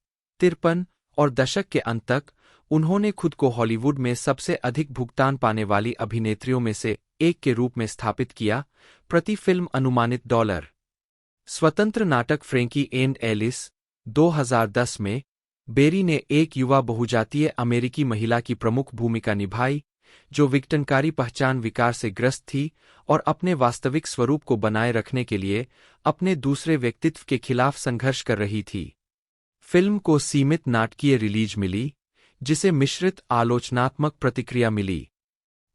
53 और दशक के अंत तक उन्होंने खुद को हॉलीवुड में सबसे अधिक भुगतान पाने वाली अभिनेत्रियों में से एक के रूप में स्थापित किया, प्रति फिल्म अनुमानित $। स्वतंत्र नाटक फ्रेंकी एंड एलिस 2010 में बेरी ने एक युवा बहुजातीय अमेरिकी महिला की प्रमुख भूमिका निभाई जो विघटनकारी पहचान विकार से ग्रस्त थी और अपने वास्तविक स्वरूप को बनाए रखने के लिए अपने दूसरे व्यक्तित्व के खिलाफ संघर्ष कर रही थी। फिल्म को सीमित नाटकीय रिलीज मिली, जिसे मिश्रित आलोचनात्मक प्रतिक्रिया मिली।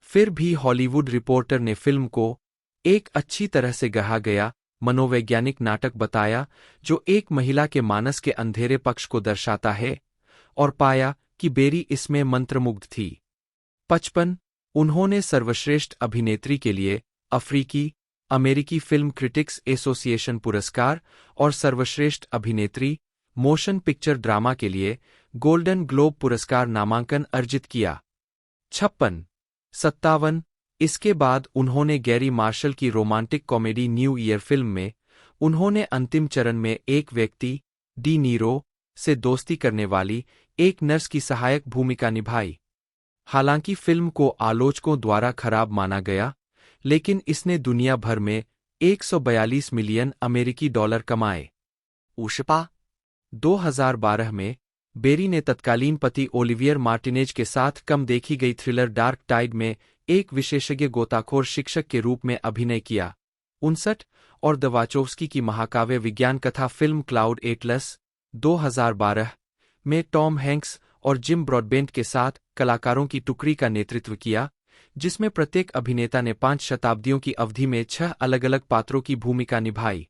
फिर भी हॉलीवुड रिपोर्टर ने फिल्म को एक अच्छी तरह से गढ़ा गया मनोवैज्ञानिक नाटक बताया जो एक महिला के मानस के अंधेरे पक्ष को दर्शाता है, और पाया कि बेरी इसमें मंत्रमुग्ध थी। 55 उन्होंने सर्वश्रेष्ठ अभिनेत्री के लिए अफ्रीकी अमेरिकी फिल्म क्रिटिक्स एसोसिएशन पुरस्कार और सर्वश्रेष्ठ अभिनेत्री मोशन पिक्चर ड्रामा के लिए गोल्डन ग्लोब पुरस्कार नामांकन अर्जित किया। 57 इसके बाद उन्होंने गैरी मार्शल की romantic comedy new year film में उन्होंने अंतिम चरण में एक व्यक्ति डी नीरो से दोस्ती करने वाली एक नर्स की सहायक भूमिका निभाई। हालांकि फिल्म को आलोचकों द्वारा खराब माना गया, लेकिन इसने दुनिया भर में 142 मिलियन अमेरिकी डॉलर कमाए। 58 2012 में बेरी ने तत्कालीन पति ओलिवियर मार्टिनेज के साथ कम देखी गई थ्रिलर डार्क टाइड में एक विशेषज्ञ गोताखोर शिक्षक के रूप में अभिनय किया। 59 और द वाचोव्स्की की महाकाव्य विज्ञान कथा फिल्म क्लाउड एटलस 2012 में टॉम हैंक्स और जिम ब्रॉडबेंट के साथ कलाकारों की टुकड़ी का नेतृत्व किया, जिसमें प्रत्येक अभिनेता ने 5 शताब्दियों की अवधि में 6 अलग-अलग पात्रों की भूमिका निभाई।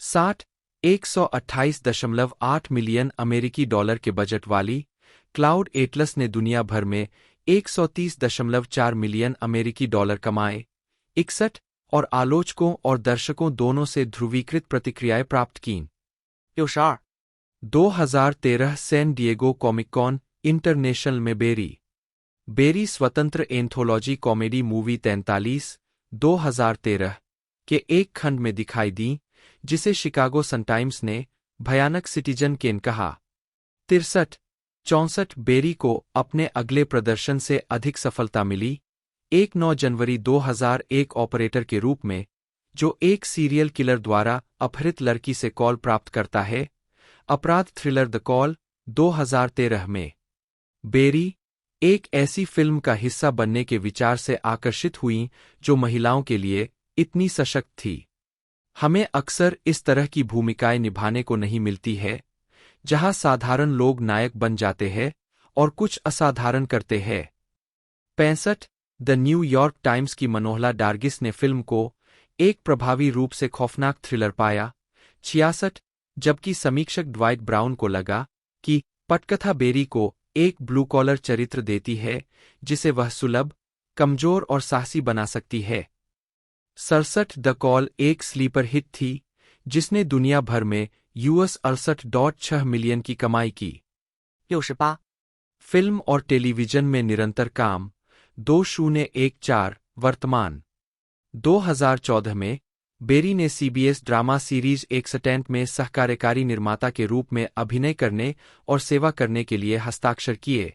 60 128.8 मिलियन अमेरिकी डॉलर के बजट वाली क्लाउड एटलस ने दुनिया भर में 130.4 मिलियन अमेरिकी डॉलर कमाए। 61 और आलोचकों और दर्शकों दोनों से ध्रुवीकृत प्रतिक्रियाएं प्राप्त कीं। 62 2013 San Diego Comic Con International में बेरी स्वतंत्र एंथोलॉजी कॉमेडी मूवी 43 2013 के एक खंड में दिखाई दी, जिसे शिकागो सन-टाइम्स ने भयानक सिटीजन केन कहा। 63 बेरी को अपने अगले प्रदर्शन से अधिक सफलता मिली। 9 जनवरी 2001 ऑपरेटर के रूप में, जो एक सीरियल किलर द्वारा अपहृत लड़की से कॉल प्राप्त करता है। अपराध थ्रिलर द कॉल 2013 में बेरी एक ऐसी फिल्म का हिस्सा बनने के विचार से आकर्षित हुईं जो महिलाओं के लिए इतनी सशक्त थी। हमें अक्सर इस तरह की भूमिकाएं निभाने को नहीं मिलती है, जहां साधारण लोग नायक बन जाते हैं और कुछ असाधारण करते हैं। 65 द न्यूयॉर्क टाइम्स की मनोहला डार्गिस ने फिल्म को एक प्रभावी रूप से खौफनाक थ्रिलर पाया। 66 जबकि समीक्षक ड्वाइट ब्राउन को लगा कि पटकथा बेरी को एक ब्लू कॉलर चरित्र देती है जिसे वह सुलभ, कमजोर और साहसी बना सकती है। 67 द कॉल एक स्लीपर हिट थी, जिसने दुनिया भर में US 68.6 मिलियन की कमाई की। 68फिल्म और टेलीविजन में निरंतर काम 2014 वर्तमान 2014 में बेरी ने CBS ड्रामा सीरीज एक्सटेंट में सहकार्यकारी निर्माता के रूप में अभिनय करने और सेवा करने के लिए हस्ताक्षर किए।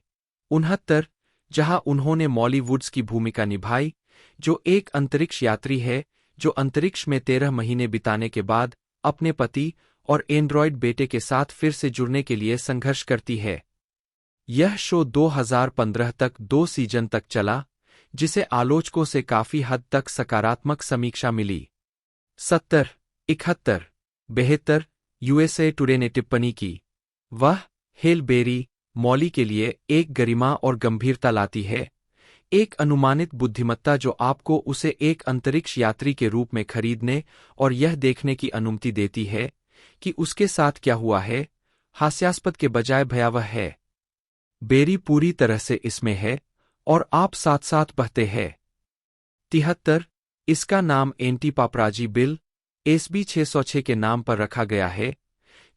69 जहां उन्होंने मॉली वुड्स की भूमिका निभाई, जो एक अंतरिक्ष यात्री है जो अंतरिक्ष में 13 महीने बिताने के बाद अपने पति और एंड्रॉयड बेटे के साथ फिर से जुड़ने के लिए संघर्ष करती है। यह शो 2015 तक 2 सीजन तक चला, जिसे आलोचकों से काफी हद तक सकारात्मक समीक्षा मिली। 70 71 72 USA टुडे ने टिप्पणी की, वह हेल बेरी मॉली के लिए एक गरिमा और गंभीरता लाती है, एक अनुमानित बुद्धिमत्ता जो आपको उसे एक अंतरिक्ष यात्री के रूप में खरीदने और यह देखने की अनुमति देती है कि उसके साथ क्या हुआ है, हास्यास्पद के बजाय भयावह है। बेरी पूरी तरह से इसमें है और आप साथ साथ बहते हैं। 73 इसका नाम एंटी पापराजी बिल SB 606 के नाम पर रखा गया है,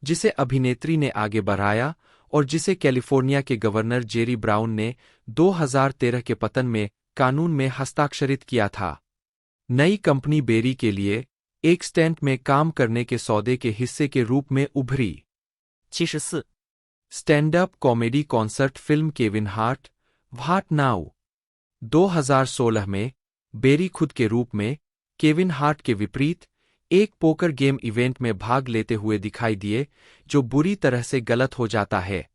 जिसे अभिनेत्री ने आगे बढ़ाया और जिसे कैलिफोर्निया के गवर्नर जेरी ब्राउन ने 2013 के पतन में कानून में हस्ताक्षरित किया था। नई कंपनी बेरी के लिए एक स्टैंट में काम करने के सौदे के हिस्से के रूप में उभरी। 74 stand up comedy concert film Kevin Hart what now 2016 में बेरी खुद के रूप में केविन हार्ट के विपरीत एक पोकर गेम इवेंट में भाग लेते हुए दिखाई दिए, जो बुरी तरह से गलत हो जाता है।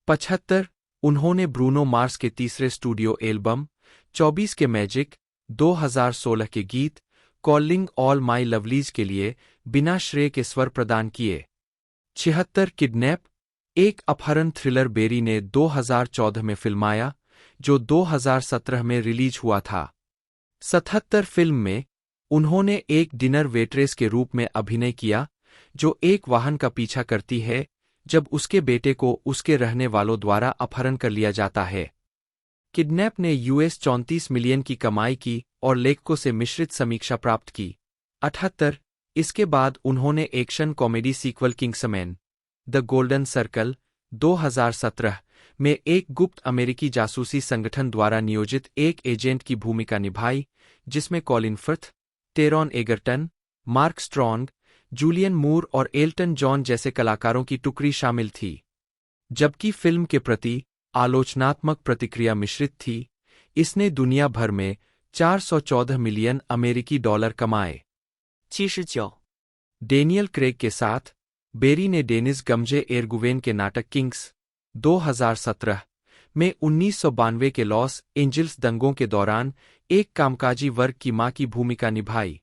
75 उन्होंने ब्रूनो मार्स के तीसरे स्टूडियो एल्बम 24 के मैजिक 2016 के गीत कॉलिंग ऑल माई लवलीज के लिए बिना श्रेय के स्वर प्रदान किए। 76 किडनैप एक अपहरण थ्रिलर बेरी ने 2014 में फिल्माया, जो 2017 में रिलीज हुआ था। 77 फिल्म में उन्होंने एक डिनर वेट्रेस के रूप में अभिनय किया, जो एक वाहन का पीछा करती है जब उसके बेटे को उसके रहने वालों द्वारा अपहरण कर लिया जाता है। किडनैप ने US 34 मिलियन की कमाई की और लेखकों से मिश्रित समीक्षा प्राप्त की। 78 इसके बाद उन्होंने action comedy sequel Kingsman the golden circle 2017 में एक गुप्त अमेरिकी जासूसी संगठन द्वारा नियोजित एक एजेंट की भूमिका निभाई, जिसमें Colin Firth, Taron Egerton, Mark Strong, Julianne Moore और एल्टन जॉन जैसे कलाकारों की टुकड़ी शामिल थी। जबकि फिल्म के प्रति आलोचनात्मक प्रतिक्रिया मिश्रित थी, इसने दुनिया भर में 414 मिलियन अमेरिकी डॉलर कमाए। 79, डेनियल क्रेग के साथ बेरी ने डेनिस गमजे एरगुवेन के नाटक किंग्स 2017 में 1992 के लॉस एंजिल्स दंगों के दौरान एक कामकाजी वर्ग की मां की भूमिका निभाई।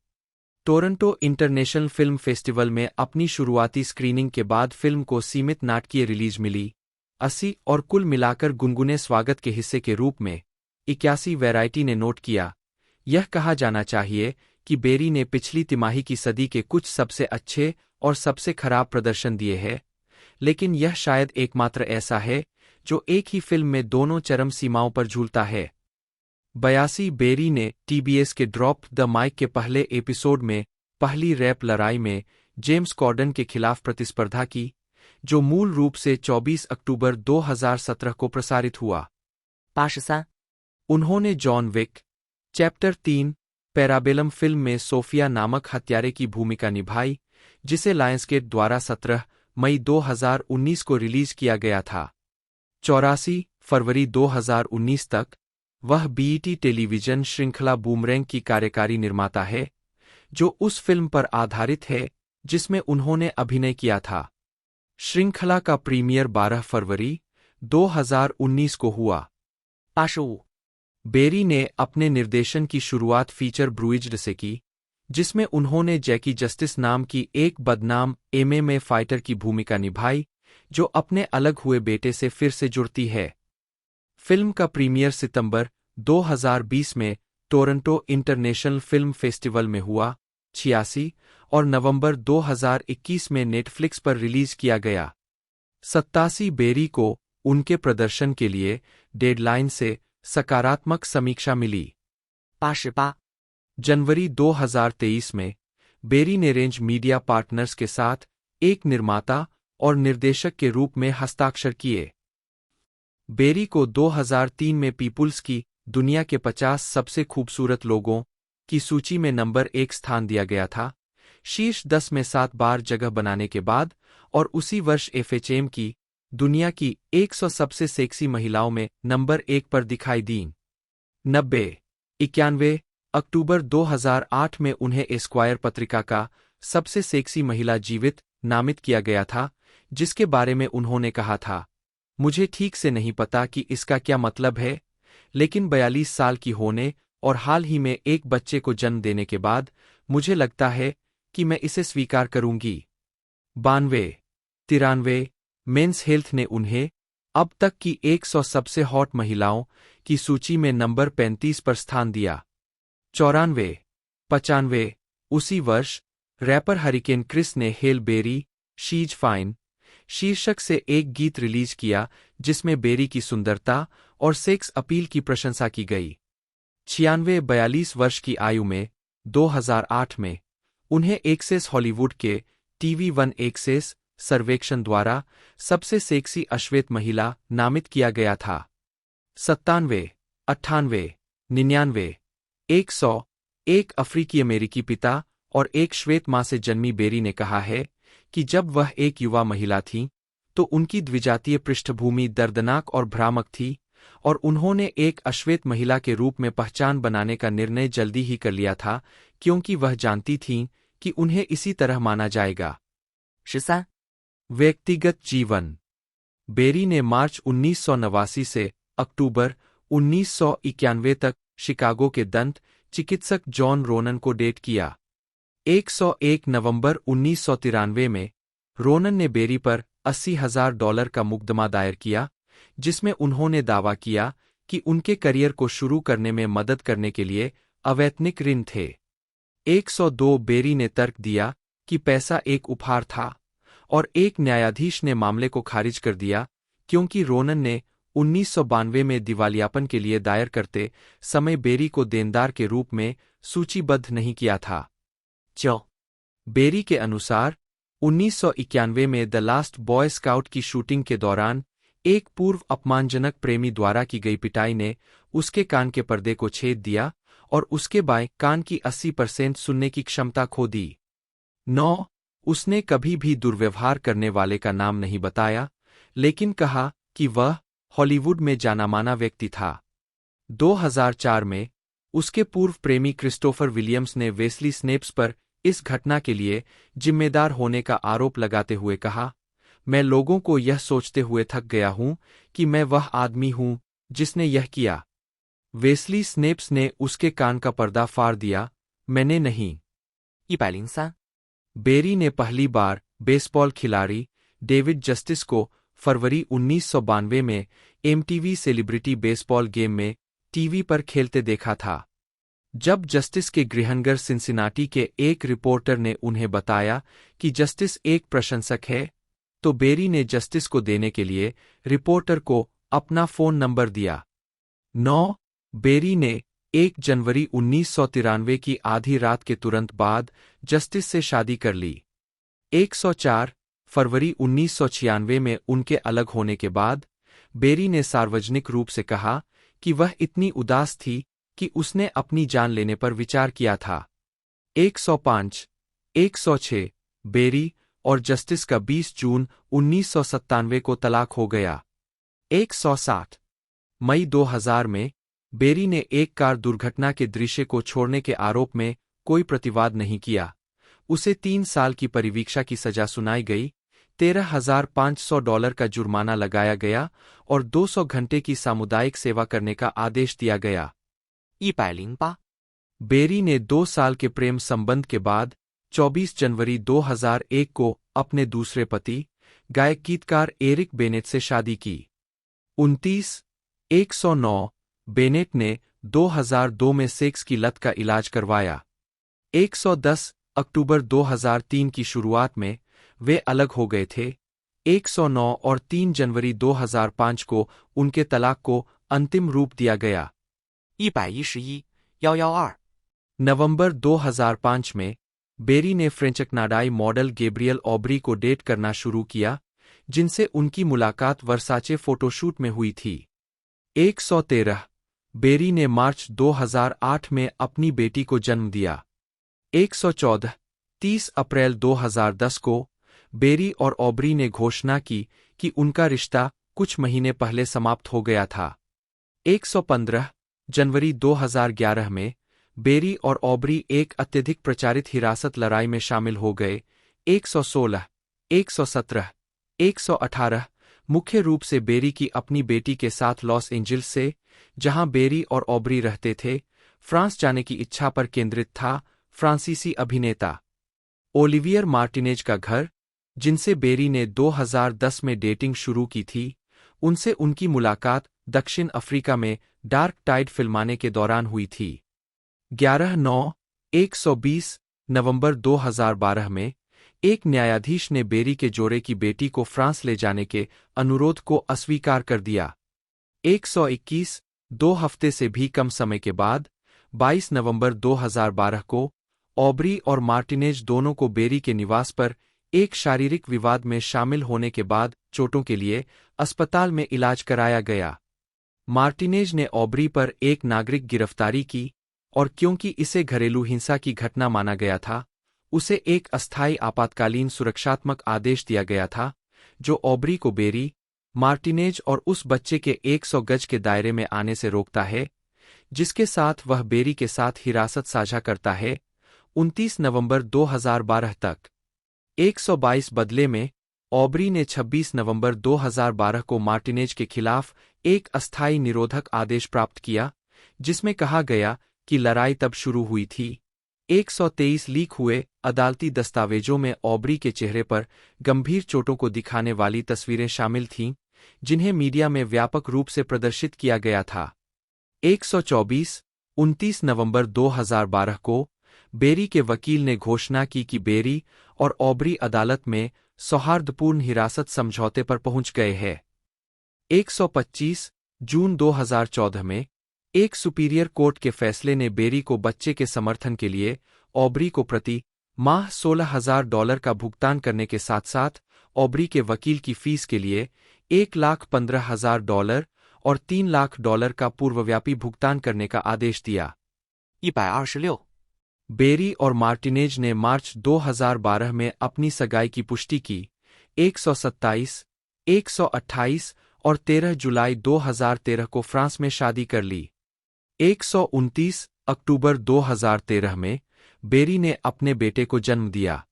टोरंटो इंटरनेशनल फिल्म फेस्टिवल में अपनी शुरुआती स्क्रीनिंग के बाद फिल्म को सीमित नाटकीय रिलीज मिली। 80 और कुल मिलाकर गुनगुने स्वागत के हिस्से के रूप में 81 वैरायटी ने नोट किया। यह कहा जाना चाहिए कि बेरी ने पिछली तिमाही की सदी के कुछ सबसे अच्छे और सबसे खराब प्रदर्शन दिए हैं, लेकिन यह शायद एकमात्र ऐसा है जो एक ही फिल्म में दोनों चरम सीमाओं पर झूलता है। 82 बेरी ने TBS के ड्रॉप द माइक के पहले एपिसोड में पहली रैप लड़ाई में जेम्स कॉर्डन के खिलाफ प्रतिस्पर्धा की, जो मूल रूप से 24 अक्टूबर 2017 को प्रसारित हुआ। 83, उन्होंने John Wick chapter 3 Parabellum film में सोफिया नामक हत्यारे की भूमिका निभाई, जिसे लायंसगेट द्वारा 17 मई 2019 को रिलीज किया गया था। 84 फरवरी 2019 तक वह BET टेलीविजन श्रृंखला बूमरैंग की कार्यकारी निर्माता है, जो उस फिल्म पर आधारित है जिसमें उन्होंने अभिनय किया था। श्रृंखला का प्रीमियर 12 फरवरी 2019 को हुआ। 85, बेरी ने अपने निर्देशन की शुरुआत फीचर ब्रूइज्ड से की, जिसमें उन्होंने जैकी जस्टिस नाम की एक बदनाम MMA फाइटर की भूमिका निभाई, जो अपने अलग हुए बेटे से फिर से जुड़ती है। फिल्म का प्रीमियर सितंबर 2020 में टोरंटो इंटरनेशनल फिल्म फेस्टिवल में हुआ। 86 और नवंबर 2021 में नेटफ्लिक्स पर रिलीज किया गया। 87 बेरी को उनके प्रदर्शन के लिए डेडलाइन से सकारात्मक समीक्षा मिली। 88, जनवरी 2023 में बेरी ने रेंज मीडिया पार्टनर्स के साथ एक निर्माता और निर्देशक के रूप में हस्ताक्षर किए। बेरी को 2003 में पीपुल्स की दुनिया के 50 सबसे खूबसूरत लोगों की सूची में नंबर 1 स्थान दिया गया था, शीर्ष 10 में 7 बार जगह बनाने के बाद, और उसी वर्ष FHM की दुनिया की 100 सबसे सेक्सी महिलाओं में नंबर 1 पर दिखाई दी। 91 अक्टूबर 2008 में उन्हें एस्क्वायर पत्रिका का सबसे सेक्सी महिला जीवित नामित किया गया था, जिसके बारे में उन्होंने कहा था, मुझे ठीक से नहीं पता कि इसका क्या मतलब है, लेकिन 42 साल की होने और हाल ही में एक बच्चे को जन्म देने के बाद मुझे लगता है कि मैं इसे स्वीकार करूंगी। 93 मेंस हेल्थ ने उन्हें अब तक की 100 सबसे हॉट महिलाओं की सूची में नंबर 35 पर स्थान दिया। 95 उसी वर्ष रैपर हरिकेन क्रिस ने हेल बेरी शीज फाइन शीर्षक से एक गीत रिलीज किया, जिसमें बेरी की सुंदरता और सेक्स अपील की प्रशंसा की गई। 42 वर्ष की आयु में 2008 में उन्हें एक्सेस हॉलीवुड के TV1 एक्सेस सर्वेक्षण द्वारा सबसे सेक्सी अश्वेत महिला नामित किया गया था। 97 98 99 100 एक अफ्रीकी अमेरिकी पिता और एक श्वेत मां से जन्मी बेरी ने कहा है कि जब वह एक युवा महिला थी तो उनकी द्विजातीय पृष्ठभूमि दर्दनाक और भ्रामक थी, और उन्होंने एक अश्वेत महिला के रूप में पहचान बनाने का निर्णय जल्दी ही कर लिया था, क्योंकि वह जानती थीं कि उन्हें इसी तरह माना जाएगा। 13. व्यक्तिगत जीवन। बेरी ने मार्च 1989 से अक्टूबर 1991 तक शिकागो के दंत चिकित्सक जॉन रोनन को डेट किया। 101 नवंबर 1993 में रोनन ने बेरी पर $80,000 का मुकदमा दायर किया, जिसमें उन्होंने दावा किया कि उनके करियर को शुरू करने में मदद करने के लिए अवैतनिक ऋण थे। 102 बेरी ने तर्क दिया कि पैसा एक उपहार था, और एक न्यायाधीश ने मामले को खारिज कर दिया क्योंकि रोनन ने 1992 में दिवालियापन के लिए दायर करते समय बेरी को देनदार के रूप में सूचीबद्ध नहीं किया था। 9. बेरी के अनुसार 1991 में द लास्ट बॉय स्काउट की शूटिंग के दौरान एक पूर्व अपमानजनक प्रेमी द्वारा की गई पिटाई ने उसके कान के पर्दे को छेद दिया और उसके बाएं कान की 80% सुनने की क्षमता खो दी। 9. उसने कभी भी दुर्व्यवहार करने वाले का नाम नहीं बताया, लेकिन कहा कि वह हॉलीवुड में जाना-माना व्यक्ति था। 2004 में उसके पूर्व प्रेमी क्रिस्टोफर विलियम्स ने वेस्ली स्नेप्स पर इस घटना के लिए जिम्मेदार होने का आरोप लगाते हुए कहा, मैं लोगों को यह सोचते हुए थक गया हूं कि मैं वह आदमी हूं जिसने यह किया। वेस्ली स्नेप्स ने उसके कान का पर्दा फाड़ दिया, मैंने नहीं। 103. बेरी ने पहली बार बेसबॉल खिलाड़ी डेविड जस्टिस को फरवरी 1992 में MTV सेलिब्रिटी बेसबॉल गेम में टीवी पर खेलते देखा था। जब जस्टिस के गृहनगर सिंसिनाटी के एक रिपोर्टर ने उन्हें बताया कि जस्टिस एक प्रशंसक है, तो बेरी ने जस्टिस को देने के लिए रिपोर्टर को अपना फोन नंबर दिया। 9. बेरी ने 1 जनवरी 1993 की आधी रात के तुरंत बाद जस्टिस से शादी कर ली। 104 फरवरी 1996 में उनके अलग होने के बाद बेरी ने सार्वजनिक रूप से कहा कि वह इतनी उदास थी कि उसने अपनी जान लेने पर विचार किया था। 105 106 बेरी और जस्टिस का 20 जून 1997 को तलाक हो गया। 107 मई 2000 में बेरी ने एक कार दुर्घटना के दृश्य को छोड़ने के आरोप में कोई प्रतिवाद नहीं किया। उसे 3 साल की परिवीक्षा की सजा सुनाई गई, $13,500 का जुर्माना लगाया गया और 200 घंटे की सामुदायिक सेवा करने का आदेश दिया गया। 108. बेरी ने 2 साल के प्रेम संबंध के बाद 24 जनवरी 2001 को अपने दूसरे पति, गायक गीतकार एरिक बेनेट से शादी की। 29 109 बेनेट ने 2002 में सेक्स की लत का इलाज करवाया। 110 अक्टूबर 2003 की शुरुआत में वे अलग हो गए थे। 109 और 3 जनवरी 2005 को उनके तलाक को अंतिम रूप दिया गया। 111. 112. नवंबर 2005 में बेरी ने फ्रेंच कनाडाई मॉडल गैब्रियल ऑब्री को डेट करना शुरू किया, जिनसे उनकी मुलाकात वर्साचे फोटोशूट में हुई थी। 113 बेरी ने मार्च 2008 में अपनी बेटी को जन्म दिया। 114 30 अप्रैल 2010 को बेरी और ऑब्री ने घोषणा की कि उनका रिश्ता कुछ महीने पहले समाप्त हो गया था। 115 जनवरी 2011 में बेरी और ऑब्री एक अत्यधिक प्रचारित हिरासत लड़ाई में शामिल हो गए। 116 117 118 मुख्य रूप से बेरी की अपनी बेटी के साथ लॉस एंजिल्स से, जहां बेरी और ऑब्री रहते थे, फ्रांस जाने की इच्छा पर केंद्रित था। फ्रांसीसी अभिनेता ओलिवियर मार्टिनेज का घर, जिनसे बेरी ने 2010 में डेटिंग शुरू की थी, उनसे उनकी मुलाकात दक्षिण अफ्रीका में डार्क टाइड फिल्माने के दौरान हुई थी। 11/9/120 नवंबर 2012 में एक न्यायाधीश ने बेरी के जोड़े की बेटी को फ्रांस ले जाने के अनुरोध को अस्वीकार कर दिया। 121 2 हफ्ते से भी कम समय के बाद 22 नवंबर 2012 को ऑब्री और मार्टिनेज दोनों को बेरी के निवास पर एक शारीरिक विवाद में शामिल होने के बाद चोटों के लिए अस्पताल में इलाज कराया गया। मार्टिनेज ने ऑब्री पर एक नागरिक गिरफ्तारी की और क्योंकि इसे घरेलू हिंसा की घटना माना गया था, उसे एक अस्थायी आपातकालीन सुरक्षात्मक आदेश दिया गया था, जो ऑब्री को बेरी, मार्टिनेज और उस बच्चे के 100 गज के दायरे में आने से रोकता है, जिसके साथ वह बेरी के साथ हिरासत साझा करता है, 29 नवंबर 2012 तक। 122 बदले में, ऑब्री ने 26 नवंबर 2012 को मार्टिनेज के खिलाफ एक अस्थायी निरोधक आदेश प्राप्त किया, जिसमें कहा गया कि लड़ाई तब शुरू हुई थी। 123 लीक हुए अदालती दस्तावेजों में ऑब्री के चेहरे पर गंभीर चोटों को दिखाने वाली तस्वीरें शामिल थीं, जिन्हें मीडिया में व्यापक रूप से प्रदर्शित किया गया था। 124, 29 नवंबर 2012 को, बेरी के वकील ने घोषणा की कि बेरी और ऑब्री अदालत में सौहार्दपूर्ण हिरासत समझौते पर पहुंच गए हैं। 125, जून 2014 में, एक सुपीरियर कोर्ट के फैसले ने बेरी को बच्चे के समर्थन के लिए ऑब्री को प्रति माह $16,000 का भुगतान करने के साथ-साथ ऑब्री के वकील की फीस के लिए $115,000 और $3 लाख का पूर्वव्यापी भुगतान करने का आदेश दिया। 126， बेरी और मार्टिनेज ने मार्च 2012 में अपनी सगाई की पुष्टि की। 127, 128 और 13 जुलाई 2013 को फ्रांस में शादी कर ली। 129 अक्टूबर 2013 में, बेरी ने अपने बेटे को जन्म दिया।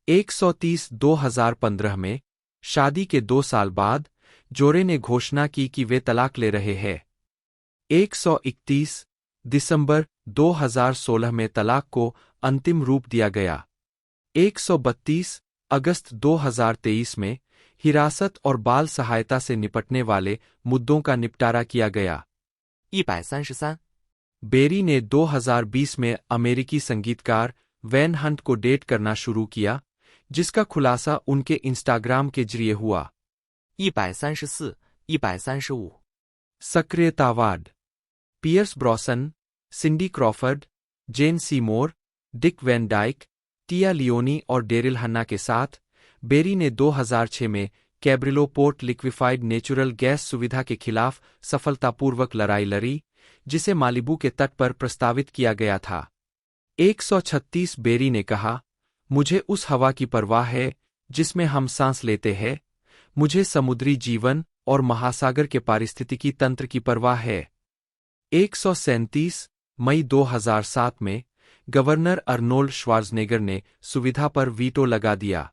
130 2015 में, शादी के 2 साल बाद, जोड़े ने घोषणा की कि वे तलाक ले रहे हैं। 131 दिसंबर 2016 में तलाक को अंतिम रूप दिया गया। 132 अगस्त 2023 में, हिरासत और बाल सहायता से निपटने वाले मुद्दों का निपटारा किया गया। 133， बेरी ने 2020 में अमेरिकी संगीतकार वैन हंट को डेट करना शुरू किया, जिसका खुलासा उनके इंस्टाग्राम के जरिए हुआ। 134， 135， सक्रियतावाद। Pierce Brosnan, Cindy Crawford, Jane Seymour, Dick Van Dyke, Tea Leoni और डेरिल हन्ना के साथ, बेरी ने 2006 में Cabrillo Port liquefied natural gas सुविधा के खिलाफ सफलतापूर्वक लड़ाई लड़ी, जिसे मालिबू के तट पर प्रस्तावित किया गया था। 136 बेरी ने कहा, मुझे उस हवा की परवाह है जिसमें हम सांस लेते हैं, मुझे समुद्री जीवन और महासागर के पारिस्थितिकी तंत्र की परवाह है। 137 मई 2007 में, गवर्नर अर्नोल्ड श्वार्ज़नेगर ने सुविधा पर वीटो लगा दिया।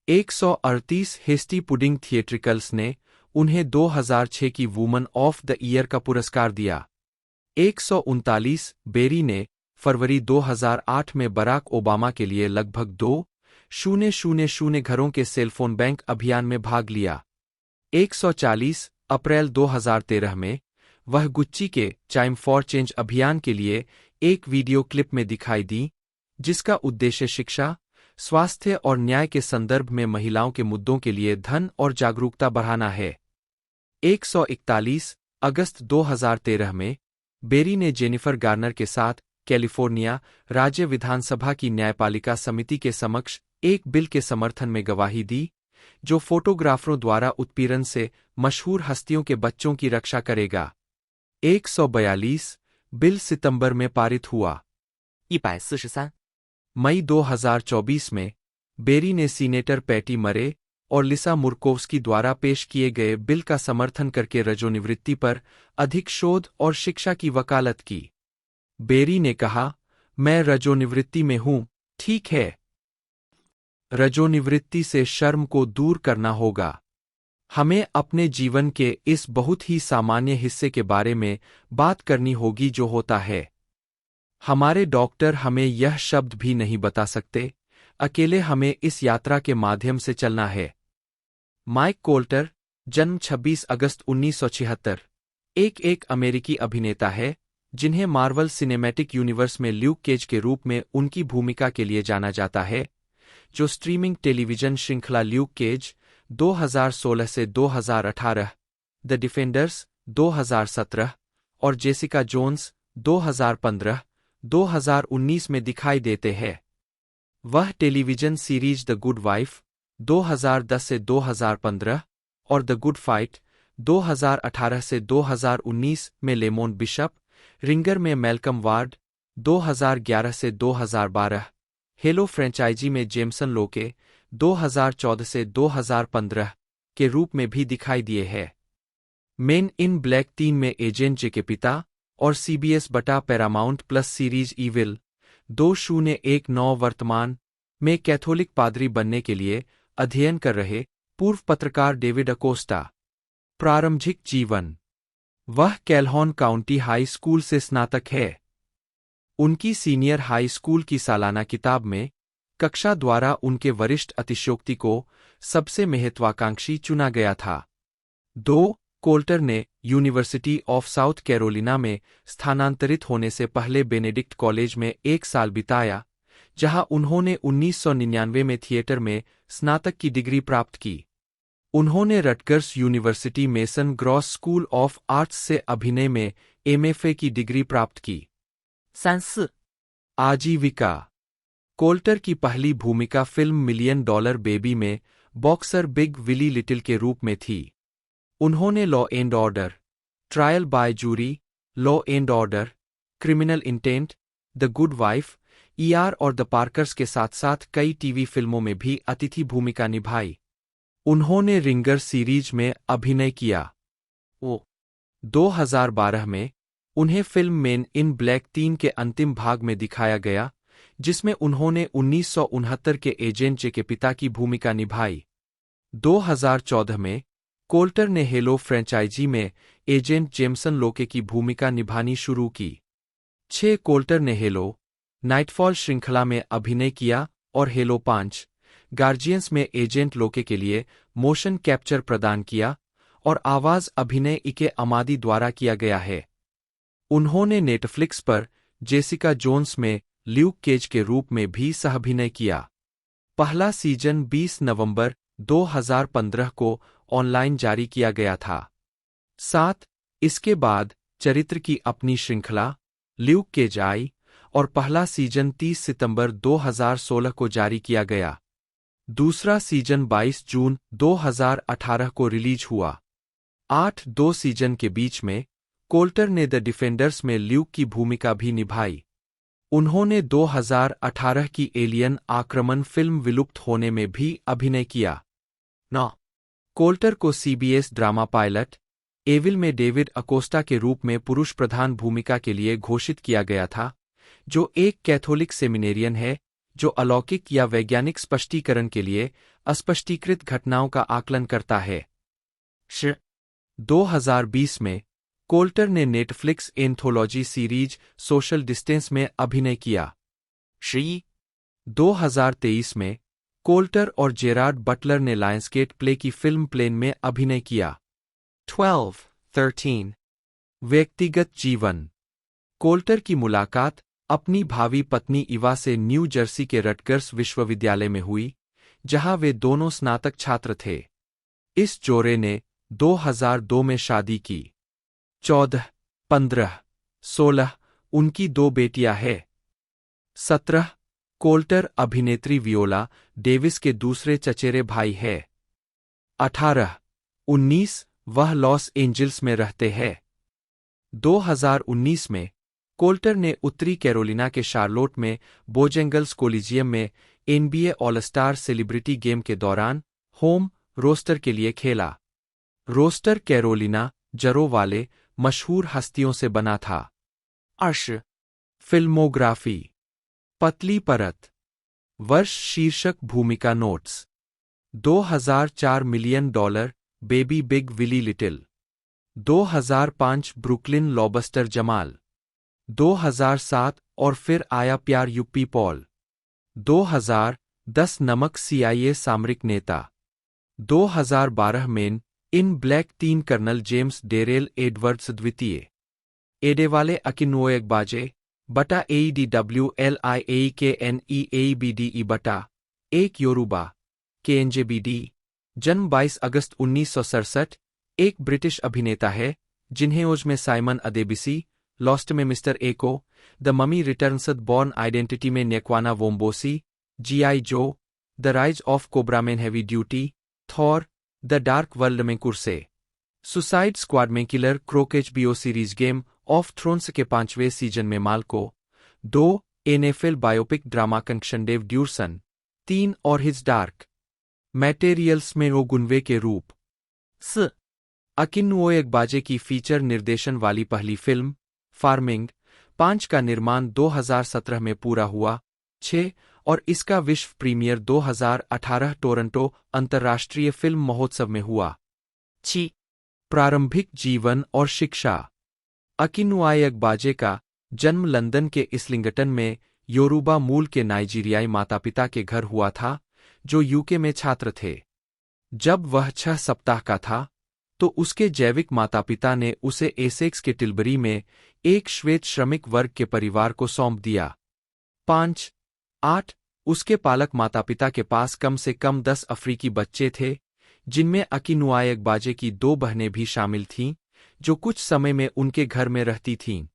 138 हेस्टी पुडिंग थिएट्रिकल्स ने उन्हें 2006 की वुमन ऑफ द ईयर का पुरस्कार दिया। 139 बेरी ने फरवरी 2008 में बराक ओबामा के लिए लगभग 2,000 घरों के सेलफोन बैंक अभियान में भाग लिया। 140 अप्रैल 2013 में, वह गुच्ची के चाइम फॉर चेंज अभियान के लिए एक वीडियो क्लिप में दिखाई दी, जिसका उद्देश्य शिक्षा, स्वास्थ्य और न्याय के संदर्भ में महिलाओं के मुद्दों के लिए धन और जागरूकता बढ़ाना है। 141 अगस्त 2013 में, बेरी ने जेनिफर गार्नर के साथ कैलिफोर्निया राज्य विधानसभा की न्यायपालिका समिति के समक्ष एक बिल के समर्थन में गवाही दी, जो फोटोग्राफरों द्वारा उत्पीड़न से मशहूर हस्तियों के बच्चों की रक्षा करेगा। 142 बिल सितंबर में पारित हुआ। 143， मई 2024 में, बेरी ने सीनेटर पैटी मरे और लिसा मुर्कोव्स्की द्वारा पेश किए गए बिल का समर्थन करके रजोनिवृत्ति पर अधिक शोध और शिक्षा की वकालत की। बेरी ने कहा, मैं रजोनिवृत्ति में हूं, ठीक है। रजोनिवृत्ति से शर्म को दूर करना होगा। हमें अपने जीवन के इस बहुत ही सामान्य हिस्से के बारे में बात करनी होगी जो होता है। हमारे डॉक्टर हमें यह शब्द भी नहीं बता सकते, अकेले हमें इस यात्रा के माध्यम से चलना है। माइक कोल्टर, जन्म 26 अगस्त 1976, एक अमेरिकी अभिनेता है, जिन्हें मार्वल सिनेमैटिक यूनिवर्स में ल्यूक केज के रूप में उनकी भूमिका के लिए जाना जाता है, जो स्ट्रीमिंग टेलीविजन श्रृंखला ल्यूक केज 2016 से 2018, द डिफेंडर्स 2017 और जेसिका जोन्स 2015-2019 में दिखाई देते हैं। वह television series the good wife 2010 से 2015 और द गुड फाइट 2018 से 2019 में लेमोन बिशप, रिंगर में मैल्कम वार्ड 2011 से 2012, हेलो फ्रेंचाइजी में जेमसन लोके 2014 से 2015 के रूप में भी दिखाई दिए हैं। मेन इन ब्लैक 3 में एजेंट जे के पिता और CBS बटा पैरामाउंट प्लस सीरीज ईविल 2019 वर्तमान में कैथोलिक पादरी बनने के लिए अध्ययन कर रहे पूर्व पत्रकार डेविड अकोस्टा। प्रारंभिक जीवन। वह कैलहॉन काउंटी हाई स्कूल से स्नातक है। उनकी सीनियर हाई स्कूल की सालाना किताब में कक्षा द्वारा उनके वरिष्ठ अतिशयोक्ति को सबसे महत्वाकांक्षी चुना गया था। 2. कोल्टर ने यूनिवर्सिटी ऑफ साउथ कैरोलिना में स्थानांतरित होने से पहले बेनेडिक्ट कॉलेज में 1 साल बिताया, जहां उन्होंने 1999 में थिएटर में स्नातक की डिग्री प्राप्त की। उन्होंने Rutgers university mason gross school of arts से अभिनय में एमएफए की डिग्री प्राप्त की। 3、4、 आजीविका। कोल्टर की पहली भूमिका फिल्म $1 मिलियन बेबी में बॉक्सर बिग विली लिटिल के रूप में थी। उन्होंने law and order, trial by jury, law and order, criminal intent, the good wife, ER और द पार्कर्स के साथ साथ कई टीवी फिल्मों में भी अतिथि भूमिका निभाई। उन्होंने रिंगर सीरीज में अभिनय किया। 2012 में उन्हें फिल्म मेन इन ब्लैक 3 के अंतिम भाग में दिखाया गया, जिसमें उन्होंने 1969 के एजेंट जे के पिता की भूमिका निभाई। 2014 में कोल्टर ने हेलो फ्रेंचाइजी में एजेंट जेमसन लोके की भूमिका निभानी शुरू की। 6. कोल्टर ने हेलो नाइटफॉल श्रृंखला में अभिनय किया और हेलो 5 गार्जियंस में एजेंट लोके के लिए मोशन कैप्चर प्रदान किया और आवाज अभिनय इके अमादी द्वारा किया गया है। उन्होंने नेटफ्लिक्स पर जेसिका जोन्स में ल्यूक केज के रूप में भी सहअभिनय किया। पहला सीजन 20 नवंबर 2015 को ऑनलाइन जारी किया गया था। 7. इसके बाद चरित्र की अपनी श्रृंखला ल्यूक केज आई और पहला सीजन 30 सितंबर 2016 को जारी किया गया। दूसरा सीजन 22 जून 2018 को रिलीज हुआ। 8. 2 सीजन के बीच में कोल्टर ने द डिफेंडर्स में ल्यूक की भूमिका भी निभाई। उन्होंने 2018 की एलियन आक्रमण फिल्म विलुप्त होने में भी अभिनय किया। 9、 कोल्टर को सीबीएस ड्रामा पायलट एविल में डेविड अकोस्टा के रूप में पुरुष प्रधान भूमिका के लिए घोषित किया गया था, जो एक कैथोलिक सेमिनेरियन है जो अलौकिक या वैज्ञानिक स्पष्टीकरण के लिए अस्पष्टीकृत घटनाओं का आकलन करता है। 2020 में कोल्टर ने Netflix anthology series social distance में अभिनय किया। 11、 2023 में कोल्टर और जेरार्ड बटलर ने लायंसगेट प्ले की फिल्म प्लेन में अभिनय किया। 12, 13, व्यक्तिगत जीवन। कोल्टर की मुलाकात अपनी भावी पत्नी इवा से न्यू जर्सी के रटगर्स विश्वविद्यालय में हुई, जहां वे दोनों स्नातक छात्र थे। इस जोड़े ने 2002 में शादी की। 14, 15, 16 उनकी 2 बेटियां हैं। 17 कोल्टर अभिनेत्री वियोला डेविस के दूसरे चचेरे भाई है। 18, 19 वह लॉस एंजिल्स में रहते हैं। 2019 में कोल्टर ने उत्तरी कैरोलिना के शार्लोट में बोजेंगल्स कोलिजियम में NBA all star celebrity game के दौरान होम रोस्टर के लिए खेला। रोस्टर कैरोलिना जरो वाले मशहूर हस्तियों से बना था। 20、 फिल्मोग्राफी। पतली परत। वर्ष शीर्षक भूमिका notes. 2004 $1 million baby Big Willie Little. 2005 Brooklyn lobster Jamal. 2007 और फिर आया प्यार यूपी पॉल। 2010 नमक CIA सामरिक नेता। 2012 Men in Black 3 colonel James Darrell Edwards द्वितीय। एडेवाले अकिनोएक बाजे बटा AEDWLIAKNEABDE बटा 1 योरूबा KNJBD। जन्म 22 अगस्त 1967। एक ब्रिटिश अभिनेता है जिन्हें ओज में साइमन अदेबिसी, लॉस्ट में Mister Eko, the Mummy Returns, Bourne Identity में Nykwana Wombosi, GI Joe, the Rise of Cobra man heavy duty, Thor, the Dark World में कुर्से, सुसाइड स्क्वाड में Killer Croc HBO series Game of Thrones के 5वें सीजन में Malko, 2 NFL biopic drama Concussion Dave Duerson, 3 और हिज डार्क मैटेरियल्स में ओगुनवे के रूप। 4、 अकिनवोएक बाजे की फीचर निर्देशन वाली पहली फिल्म फार्मिंग 5 का निर्माण 2017 में पूरा हुआ। 6 और इसका विश्व प्रीमियर 2018 टोरंटो अंतर्राष्ट्रीय फिल्म महोत्सव में हुआ। 7. प्रारंभिक जीवन और शिक्षा। अकिनुआ एग्बाजे का जन्म लंदन के इस्लिंगटन में योरूबा मूल के नाइजीरियाई माता-पिता के घर हुआ था, जो यूके में छात्र थे। जब वह 6 सप्ताह का था, तो उसके जैविक माता-पिता ने उसे एसेक्स के टिल्बरी में एक श्वेत श्रमिक वर्ग के परिवार को सौंप दिया। 5. 8. उसके पालक माता-पिता के पास कम से कम 10 अफ्रीकी बच्चे थे, जिनमें अकिनुआ एग्बाजे की 2 बहनें भी शामिल थीं, जो कुछ समय में उनके घर में रहती थीं।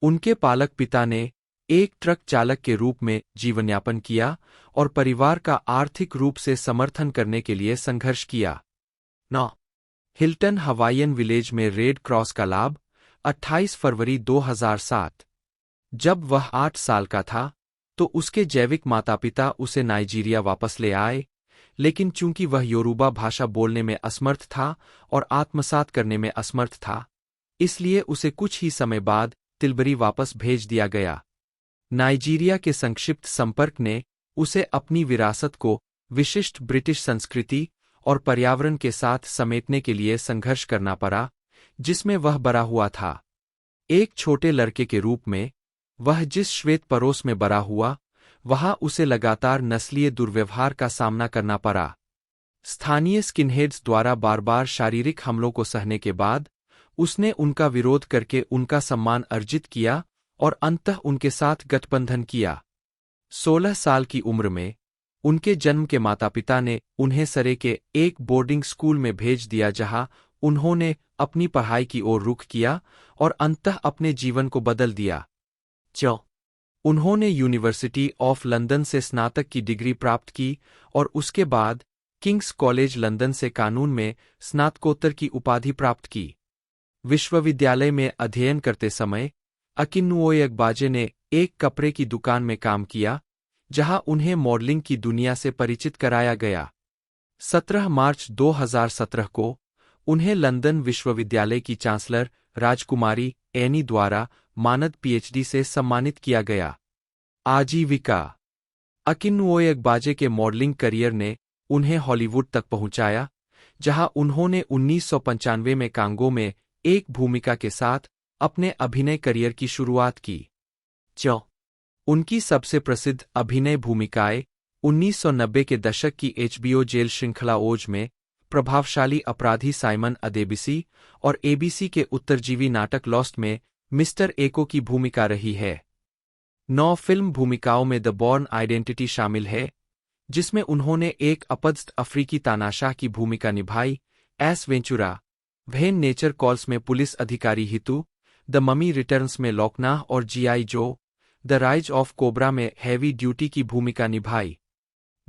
उनके पालक पिता ने एक ट्रक चालक के रूप में जीवनयापन किया और परिवार का आर्थिक रूप से समर्थन करने के लिए संघर्ष किया। 9. हिल्टन हवाईयन विलेज में रेड क्रॉस का लाभ। 28 फरवरी 2007। जब वह 8 साल का था, तो उसके जैविक माता-पिता उसे नाइजीरिया वापस ले आए, लेकिन चूंकि वह योरूबा भाषा बोलने में असमर्थ था और आत्मसात करने में असमर्थ था, इसलिए उसे कुछ ही समय बाद तिल्बरी वापस भेज दिया गया। नाइजीरिया के संक्षिप्त संपर्क ने उसे अपनी विरासत को विशिष्ट ब्रिटिश संस्कृति और पर्यावरण के साथ समेटने के लिए संघर्ष करना पड़ा, जिसमें वह बड़ा हुआ था। एक छोटे लड़के के रूप में, वह जिस श्वेत पड़ोस में बड़ा हुआ, वहां उसे लगातार नस्लीय दुर्व्यवहार का सामना करना पड़ा। स्थानीय स्किनहेड्स द्वारा बार-बार शारीरिक हमलों को सहने के बाद, उसने उनका विरोध करके उनका सम्मान अर्जित किया और अंततः उनके साथ गठबंधन किया। 16 साल की उम्र में, उनके जन्म के माता-पिता ने उन्हें सरे के एक बोर्डिंग स्कूल में भेज दिया जहां उन्होंने अपनी पढ़ाई की ओर रुख किया और अंततः अपने जीवन को बदल दिया। 9. उन्होंने यूनिवर्सिटी ऑफ लंदन से स्नातक की डिग्री प्राप्त की और उसके बाद किंग्स कॉलेज लंदन से कानून में स्नातकोत्तर की उपाधि प्राप्त की। विश्वविद्यालय में अध्ययन करते समय, अकिनुआ एग्बाजे ने एक कपड़े की दुकान में काम किया, जहां उन्हें मॉडलिंग की दुनिया से परिचित कराया गया। 17 मार्च 2017 को, उन्हें लंदन विश्वविद्यालय की चांसलर राजकुमारी एनी द्वारा मानद पीएचडी से सम्मानित किया गया। आजीविका। अकिनुआ एग्बाजे के मॉडलिंग करियर ने उन्हें हॉलीवुड तक पहुंचाया, जहां उन्होंने 1995 में कांगो में एक भूमिका के साथ अपने अभिनय करियर की शुरुआत की। 9. उनकी सबसे प्रसिद्ध अभिनय भूमिकाएं 1990 के दशक की एचबीओ जेल श्रृंखला ओज में प्रभावशाली अपराधी साइमन अदेबिसी और एबीसी के उत्तरजीवी नाटक लॉस्ट में मिस्टर एको की भूमिका रही है। 9 फिल्म भूमिकाओं में द बॉर्न आइडेंटिटी शामिल है, जिसमें उन्होंने एक अपदस्थ अफ्रीकी तानाशाह की भूमिका निभाई। S Ventura, when nature calls में पुलिस अधिकारी हितू, द ममी रिटर्न्स में लॉकनाह और जीआई जो, द राइज ऑफ कोबरा में हैवी ड्यूटी की भूमिका निभाई।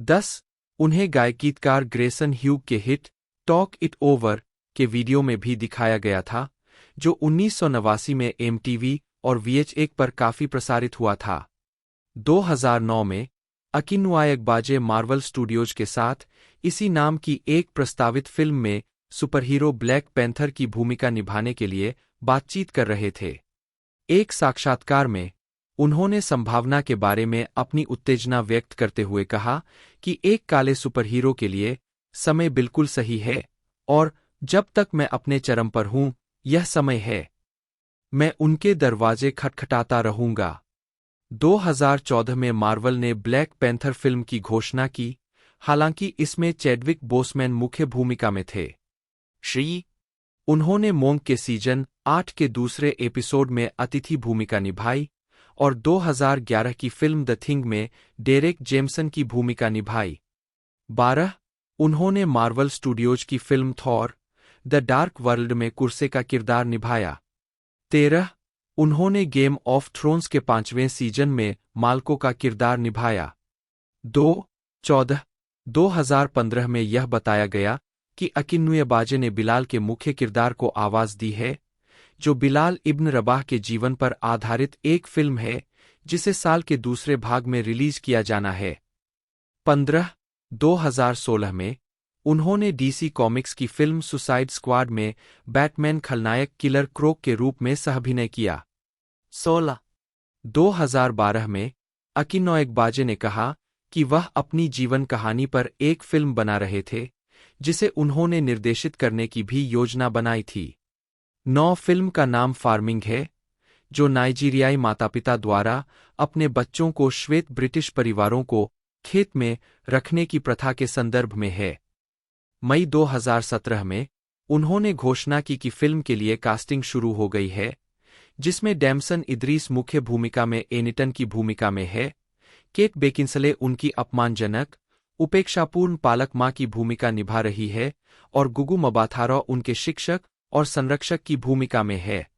10. उन्हें गायकीकार ग्रेसन ह्यूग के हिट टॉक इट ओवर के वीडियो में भी दिखाया गया था, जो 1989 में एमटीवी और VH1 पर काफी प्रसारित हुआ था। 2009 में, अकिनुआ एग्बाजे मार्वल स्टूडियोज के साथ इसी नाम की एक प्रस्तावित फिल्म में सुपरहीरो ब्लैक पैंथर की भूमिका निभाने के लिए बातचीत कर रहे थे। एक साक्षात्कार में, उन्होंने संभावना के बारे में अपनी उत्तेजना व्यक्त करते हुए कहा कि एक काले सुपरहीरो के लिए समय बिल्कुल सही है और जब तक मैं अपने चरम पर हूं, यह समय है। मैं उनके दरवाजे खटखटाता रहूंगा। 2014 में मार्वल ने ब्लैक पैंथर फिल्म की घोषणा की, हालांकि इसमें चैडविक बोसमैन मुख्य भूमिका में थे। 11. उन्होंने मोंक के सीजन 8 के दूसरे एपिसोड में अतिथि भूमिका निभाई और 2011 की फिल्म द थिंग में डेरेक जेम्सन की भूमिका निभाई। 12. उन्होंने मार्वल स्टूडियोज की film Thor the Dark World में कुर्से का किरदार निभाया। 13. उन्होंने गेम ऑफ थ्रोन्स के 5वें सीजन में माल्को का किरदार निभाया। 2. 14. 2015 में यह बताया गया कि अकिनुआ एग्बाजे ने बिलाल के मुख्य किरदार को आवाज दी है, जो बिलाल इब्न रबाह के जीवन पर आधारित एक फिल्म है जिसे साल के दूसरे भाग में रिलीज किया जाना है। 15. 2016 में, उन्होंने डीसी कॉमिक्स की फिल्म सुसाइड स्क्वाड में बैटमैन खलनायक किलर क्रोक के रूप में सहअभिनय किया। 16. 2012 में अकिनो एकबाजे ने कहा कि वह अपनी जीवन कहानी पर एक फिल्म बना रहे थे, जिसे उन्होंने निर्देशित करने की भी योजना बनाई थी। 9 फिल्म का नाम फार्मिंग है, जो नाइजीरियाई माता-पिता द्वारा अपने बच्चों को श्वेत ब्रिटिश परिवारों को खेत में रखने की प्रथा के संदर्भ में है। मई 2017 में उन्होंने घोषणा की कि फिल्म के लिए कास्टिंग शुरू हो गई है, जिसमें डैमसन इदरीस मुख्य भूमिका में एनिटन की भूमिका में है। केट बेकिंसले उनकी अपमानजनक, उपेक्षापूर्ण पालक मां की भूमिका निभा रही है और गुगु मबाथारा उनके शिक्षक और संरक्षक की भूमिका में है।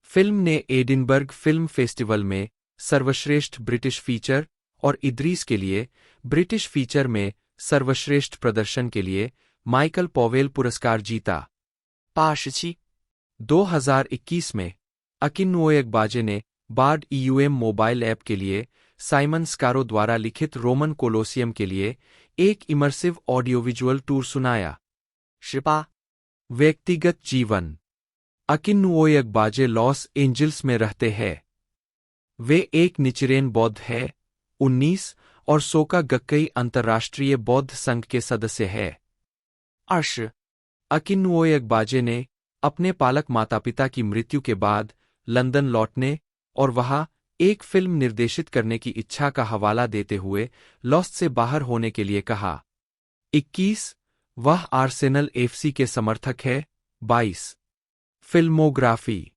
फिल्म ने एडिनबर्ग फिल्म फेस्टिवल में सर्वश्रेष्ठ ब्रिटिश फीचर और इदरीस के लिए ब्रिटिश फीचर में सर्वश्रेष्ठ प्रदर्शन के लिए माइकल पॉवेल पुरस्कार जीता। 87 2021 में अकिनो एकबाजे ने बार्ड ईयूएम मोबाइल ऐप के लिए साइमन स्कारो द्वारा लिखित रोमन कोलोसियम के लिए एक इमर्सिव ऑडियोविजुअल टूर सुनाया। 18 व्यक्तिगत जीवन। अकिनो एकबाजे लॉस एंजल्स में रहते हैं। वे एक निचरेन बौद्ध है, 19 और सोका गक्कई अंतर्राष्ट्रीय बौद्ध संघ के सदस्य है। 20 अकिनो एकबाजे ने अपने पालक माता-पिता की मृत्यु के बाद लंदन लौटने और वहां एक फिल्म निर्देशित करने की इच्छा का हवाला देते हुए लॉस्ट से बाहर होने के लिए कहा। 21 वह आर्सेनल एफसी के समर्थक है। 22 फिल्मोग्राफी।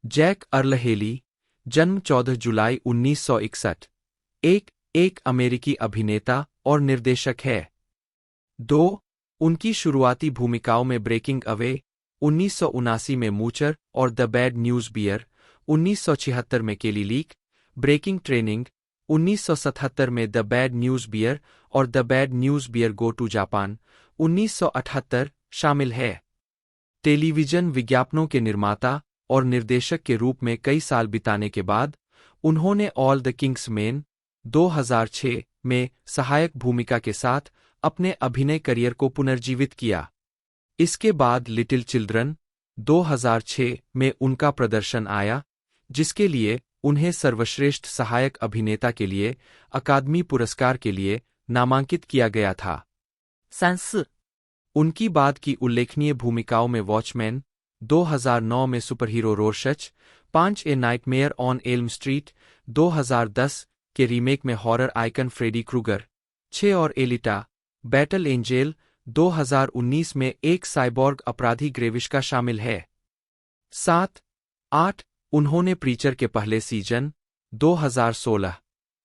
जैक अर्ल हेली, जन्म 14 जुलाई 1961, एक अमेरिकी अभिनेता और निर्देशक है। 2 उनकी शुरुआती भूमिकाओं में ब्रेकिंग अवे 1979 में मूचर और द बैड न्यूज़ बियर, 1976 में केली लीक, ब्रेकिंग ट्रेनिंग, 1977 में द बैड न्यूज़ बियर और the bad news beer go to Japan, 1978 शामिल है। टेलीविजन विज्ञापनों के निर्माता और निर्देशक के रूप में कई साल बिताने के बाद उन्होंने ऑल द किंग्स मेन 2006 में सहायक भूमिका के साथ अपने अभिनय करियर को पुनर्जीवित किया। इसके बाद लिटिल चिल्ड्रन 2006 में उनका प्रदर्शन आया, जिसके लिए उन्हें सर्वश्रेष्ठ सहायक अभिनेता के लिए अकादमी पुरस्कार के लिए नामांकित किया गया था। 34 उनकी बाद की उल्लेखनीय भूमिकाओं में वॉचमैन 2009 में superhero Rorschach, 5 a nightmare on Elm Street 2010 के रीमेक में हॉरर आइकन फ्रेडी क्रूगर, 6 और एलिटा, बैटल एंजेल 2019 में एक साइबॉर्ग अपराधी ग्रेविश का शामिल है। 7, 8 उन्होंने प्रीचर के पहले सीजन 2016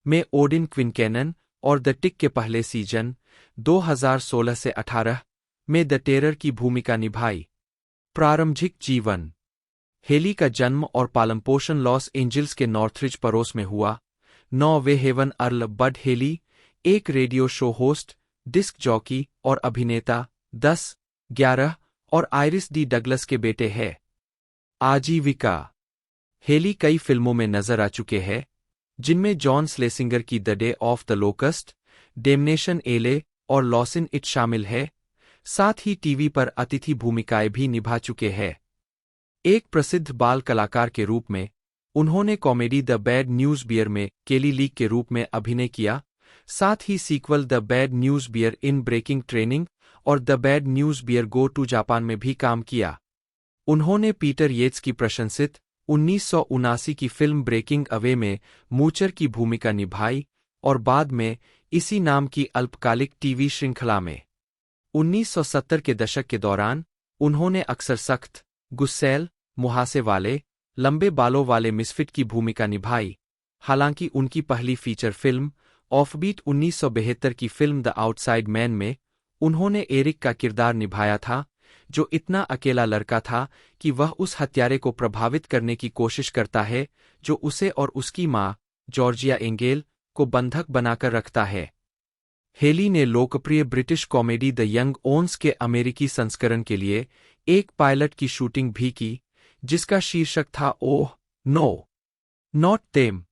में ओडिन क्विनकेनन और द टिक के पहले सीजन 2016 से 18 में द टेरर की भूमिका निभाई। प्रारंभिक जीवन। हेली का जन्म और पालनपोषण लॉस एंजल्स के नॉर्थरिज पड़ोस में हुआ। 9 वे हेवन अर्ल बड हेली, एक radio show host, disc jockey और अभिनेता, 10, 11 और आइरिस डी डगलस के बेटे हैं। आजीविका। हेली कई फिल्मों में नजर आ चुके हैं, जिनमें जॉन स्लेसिंगर की the day of the locust, डेमनेशन एले और लॉसिन इट शामिल है। साथ ही टीवी पर अतिथि भूमिकाएं भी निभा चुके हैं। एक प्रसिद्ध बाल कलाकार के रूप में उन्होंने comedy the bad news Bears में केली लीक के रूप में अभिनय किया। साथ ही sequel the bad news Bears in Breaking Training और the bad news beer go to Japan में भी काम किया। उन्होंने पीटर येट्स की प्रशंसित 1979 की फिल्म ब्रेकिंग अवे में मूचर की भूमिका निभाई और बाद में इसी नाम की अल्पकालिक टीवी श्रृंखला में। 1970 के दशक के दौरान उन्होंने अक्सर सख्त, गुस्सैल, मुहासे वाले, लंबे बालों वाले मिसफिट की भूमिका निभाई। हालांकि उनकी पहली फीचर फिल्म ऑफबीट 1972 की फिल्म द आउटसाइड मैन में उन्होंने एरिक का किरदार निभाया था, जो इतना अकेला लड़का था कि वह उस हत्यारे को प्रभावित करने की कोशिश करता है जो उसे और उसकी मां, जॉर्जिया एंगेल, को बंधक बनाकर रखता है। हेली ने लोकप्रिय British comedy the young ones के अमेरिकी संस्करण के लिए एक पायलट की शूटिंग भी की, जिसका शीर्षक था ओह नो नॉट देम।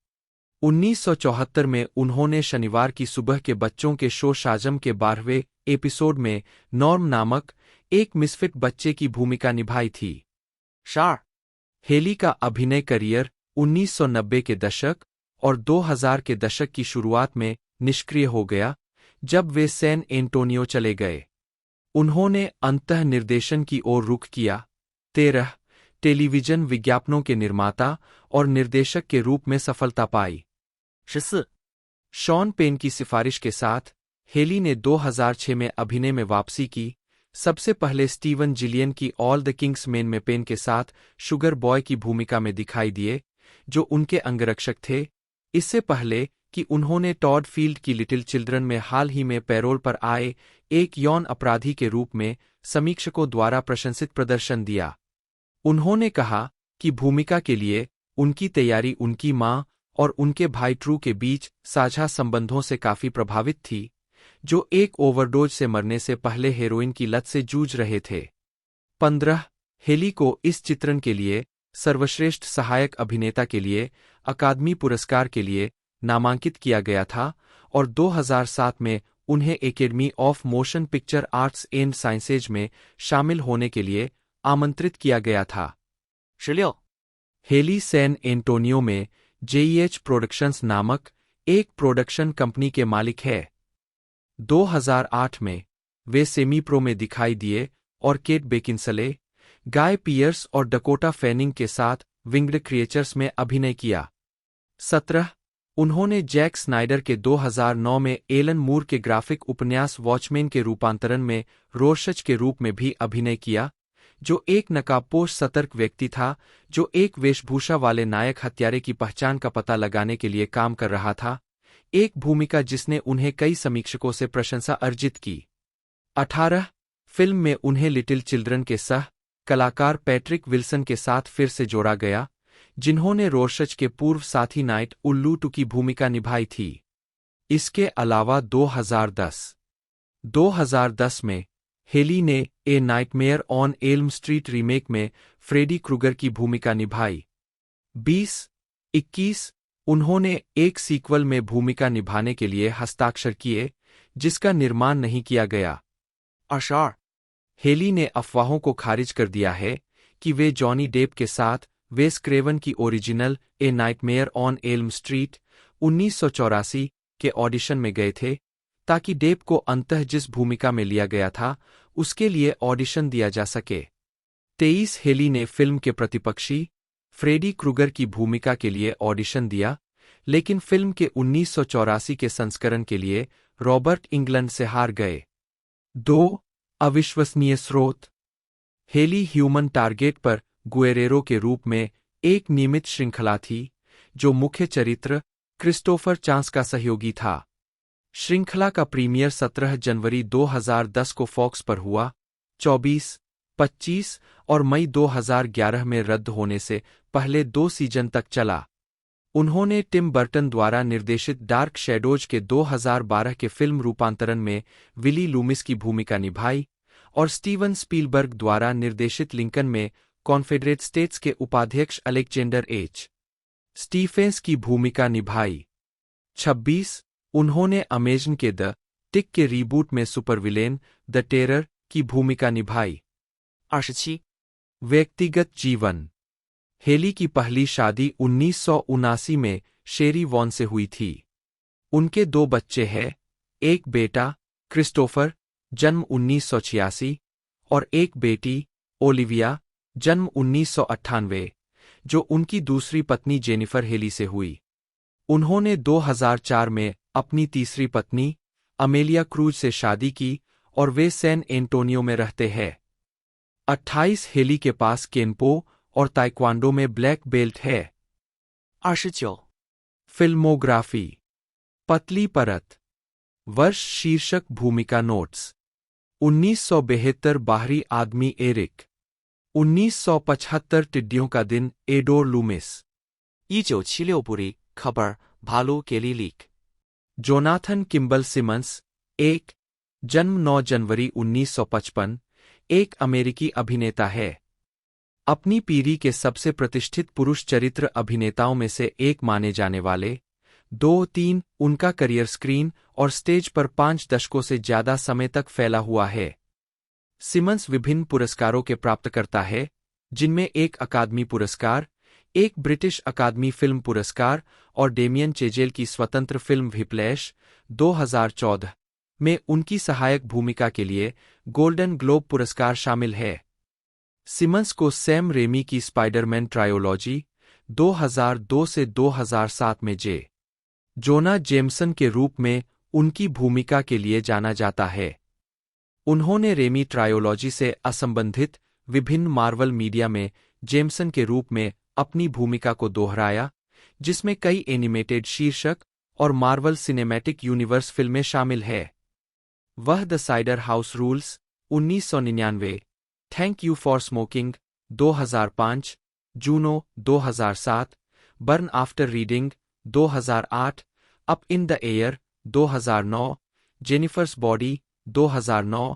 1974 में उन्होंने शनिवार की सुबह के बच्चों के शो शाजम के 12वें एपिसोड में नॉर्म नामक एक मिसफिट बच्चे की भूमिका निभाई थी।12 हेली का अभिनय करियर 1990 के दशक और 2000 के दशक की शुरुआत में निष्क्रिय हो गया जब वे सैन एंटोनियो चले गए। उन्होंने अंतः निर्देशन की ओर रुख किया। 13 टेलीविजन विज्ञापनों के निर्माता और निर्देशक के रूप में सफलता पाई। 14. शॉन पेन की सिफारिश के साथ हेली ने 2006 में अभिनय में वापसी की। सबसे पहले स्टीवन जिलियन की ऑल द किंग्स मेन में पेन के साथ शुगर बॉय की भूमिका में दिखाई दिए, जो उनके अंगरक्षक थे। इससे पहले कि उन्होंने टॉड फील्ड की लिटिल चिल्ड्रन में हाल ही में पैरोल पर आए एक यौन अपराधी के रूप में समीक्षकों द्वारा प्रशंसित प्रदर्शन दिया। उन्होंने कहा कि भूमिका के लिए उनकी तैयारी उनकी मां और उनके भाई ट्रू के बीच साझा संबंधों से काफी प्रभावित थी, जो एक ओवरडोज से मरने से पहले हेरोइन की लत से जूझ रहे थे। 15 हेली को इस चित्रण के लिए सर्वश्रेष्ठ सहायक अभिनेता के लिए अकादमी पुरस्कार के लिए नामांकित किया गया था और 2007 में उन्हें academy of motion picture arts and sciences में शामिल होने के लिए आमंत्रित किया गया था। 16. हेली सैन एंटोनियो में JEH प्रोडक्शंस नामक एक प्रोडक्शन कंपनी के मालिक है। 2008 में वे सेमी प्रो में दिखाई दिए और केट बेकिंसले, गाय पियर्स और डकोटा फैनिंग के साथ विंग्ड क्रिएचर्स में अभिनय किया। 17 उन्होंने जैक स्नाइडर के 2009 में एलन मूर के ग्राफिक उपन्यास वॉचमैन के रूपांतरण में रोर्शच के रूप में भी अभिनय किया, जो एक नकाबपोश सतर्क व्यक्ति था जो एक वेशभूषा वाले नायक हत्यारे की पहचान का पता लगाने के लिए काम कर रहा था, एक भूमिका जिसने उन्हें कई समीक्षकों से प्रशंसा अर्जित की। 18 फिल्म में उन्हें लिटिल चिल्ड्रन के सह कलाकार पैट्रिक विल्सन के साथ फिर से जोड़ा गया, जिन्होंने रोर्शच के पूर्व साथी नाइट उल्लू टू की भूमिका निभाई थी। इसके अलावा 2010 में हेली ने a nightmare on Elm Street remake में फ्रेडी क्रूगर की भूमिका निभाई। 2021 उन्होंने एक सीक्वल में भूमिका निभाने के लिए हस्ताक्षर किए, जिसका निर्माण नहीं किया गया। 22. हेली ने अफवाहों को खारिज कर दिया है कि वे जॉनी डेप के साथ वेस क्रेवन की original A nightmare on Elm street 1984 के ऑडिशन में गए थे, ताकि डेप को अंततः जिस भूमिका में लिया गया था उसके लिए ऑडिशन दिया जा सके। 23 हेली ने फिल्म के प्रतिपक्षी फ्रेडी क्रूगर की भूमिका के लिए ऑडिशन दिया, लेकिन फिल्म के 1984 के संस्करण के लिए रॉबर्ट इंग्लैंड से हार गए। 2 अविश्वसनीय स्रोत हेली ह्यूमन टारगेट पर गुएरेरो के रूप में एक नियमित श्रृंखला थी, जो मुख्य चरित्र क्रिस्टोफर चांस का सहयोगी था। श्रृंखला का प्रीमियर 17 जनवरी 2010 को फॉक्स पर हुआ। 24, 25 और मई 2011 में रद्द होने से पहले 2 सीजन तक चला। उन्होंने टिम बर्टन द्वारा निर्देशित डार्क शैडोज के 2012 के फिल्म रूपांतरण में विली लूमिस की भूमिका निभाई और स्टीवन स्पीलबर्ग द्वारा निर्देशित लिंकन में कॉन्फेडरेट स्टेट्स के उपाध्यक्ष अलेक्जेंडर एच. स्टीफेंस की भूमिका निभाई। 26 उन्होंने अमेजन के द टिक के रीबूट में सुपरविलेन द टेरर की भूमिका निभाई। 27. व्यक्तिगत जीवन हेली की पहली शादी 1979 में शेरी वॉन से हुई थी। उनके 2 बच्चे हैं, एक बेटा क्रिस्टोफर जन्म 1986 और एक बेटी ओलिविया जन्म 1998, जो उनकी दूसरी पत्नी जेनिफर हेली से हुई। उन्होंने 2004 में अपनी तीसरी पत्नी अमेलिया क्रूज से शादी की और वे सैन एंटोनियो में रहते हैं। 28 हेली के पास केनपो और ताइक्वांडो में ब्लैक बेल्ट है। 29. फिल्मोग्राफी पतली परत वर्ष शीर्षक भूमिका नोट्स 1972 बाहरी आदमी एरिक 1975 टिड्डियों का दिन एडोर लूमिस 1976部里科本भालू केली लीक जोनाथन किम्बल सिमंस 1 जन्म 9 जनवरी 1955 एक अमेरिकी अभिनेता है। अपनी पीढ़ी के सबसे प्रतिष्ठित पुरुष चरित्र अभिनेताओं में से एक माने जाने वाले 2-3 उनका करियर स्क्रीन और स्टेज पर 5 दशकों से ज्यादा समय तक फैला हुआ है। सिमंस विभिन्न पुरस्कारों के प्राप्तकर्ता है, जिनमें एक अकादमी पुरस्कार, एक ब्रिटिश अकादमी फिल्म पुरस्कार और डेमियन चेजेल की स्वतंत्र फिल्म व्हिप्लैश 2014 में उनकी सहायक भूमिका के लिए गोल्डन ग्लोब पुरस्कार शामिल है। सिमंस को सैम रेमी की स्पाइडरमैन ट्रायोलॉजी 2002 से 2007 में जे. जोना जेमसन के रूप में उनकी भूमिका के लिए जाना जाता है। उन्होंने रेमी ट्रायोलॉजी से असंबंधित विभिन्न मार्वल मीडिया में जेमसन के रूप में अपनी भूमिका को दोहराया, जिसमें कई एनिमेटेड शीर्षक और मार्वल सिनेमैटिक यूनिवर्स फिल्में शामिल है। वह the cider house rules 1999, thank you for smoking 2005, Juno 2007, burn after reading 2008, up in the air 2009, Jennifer's body 2009,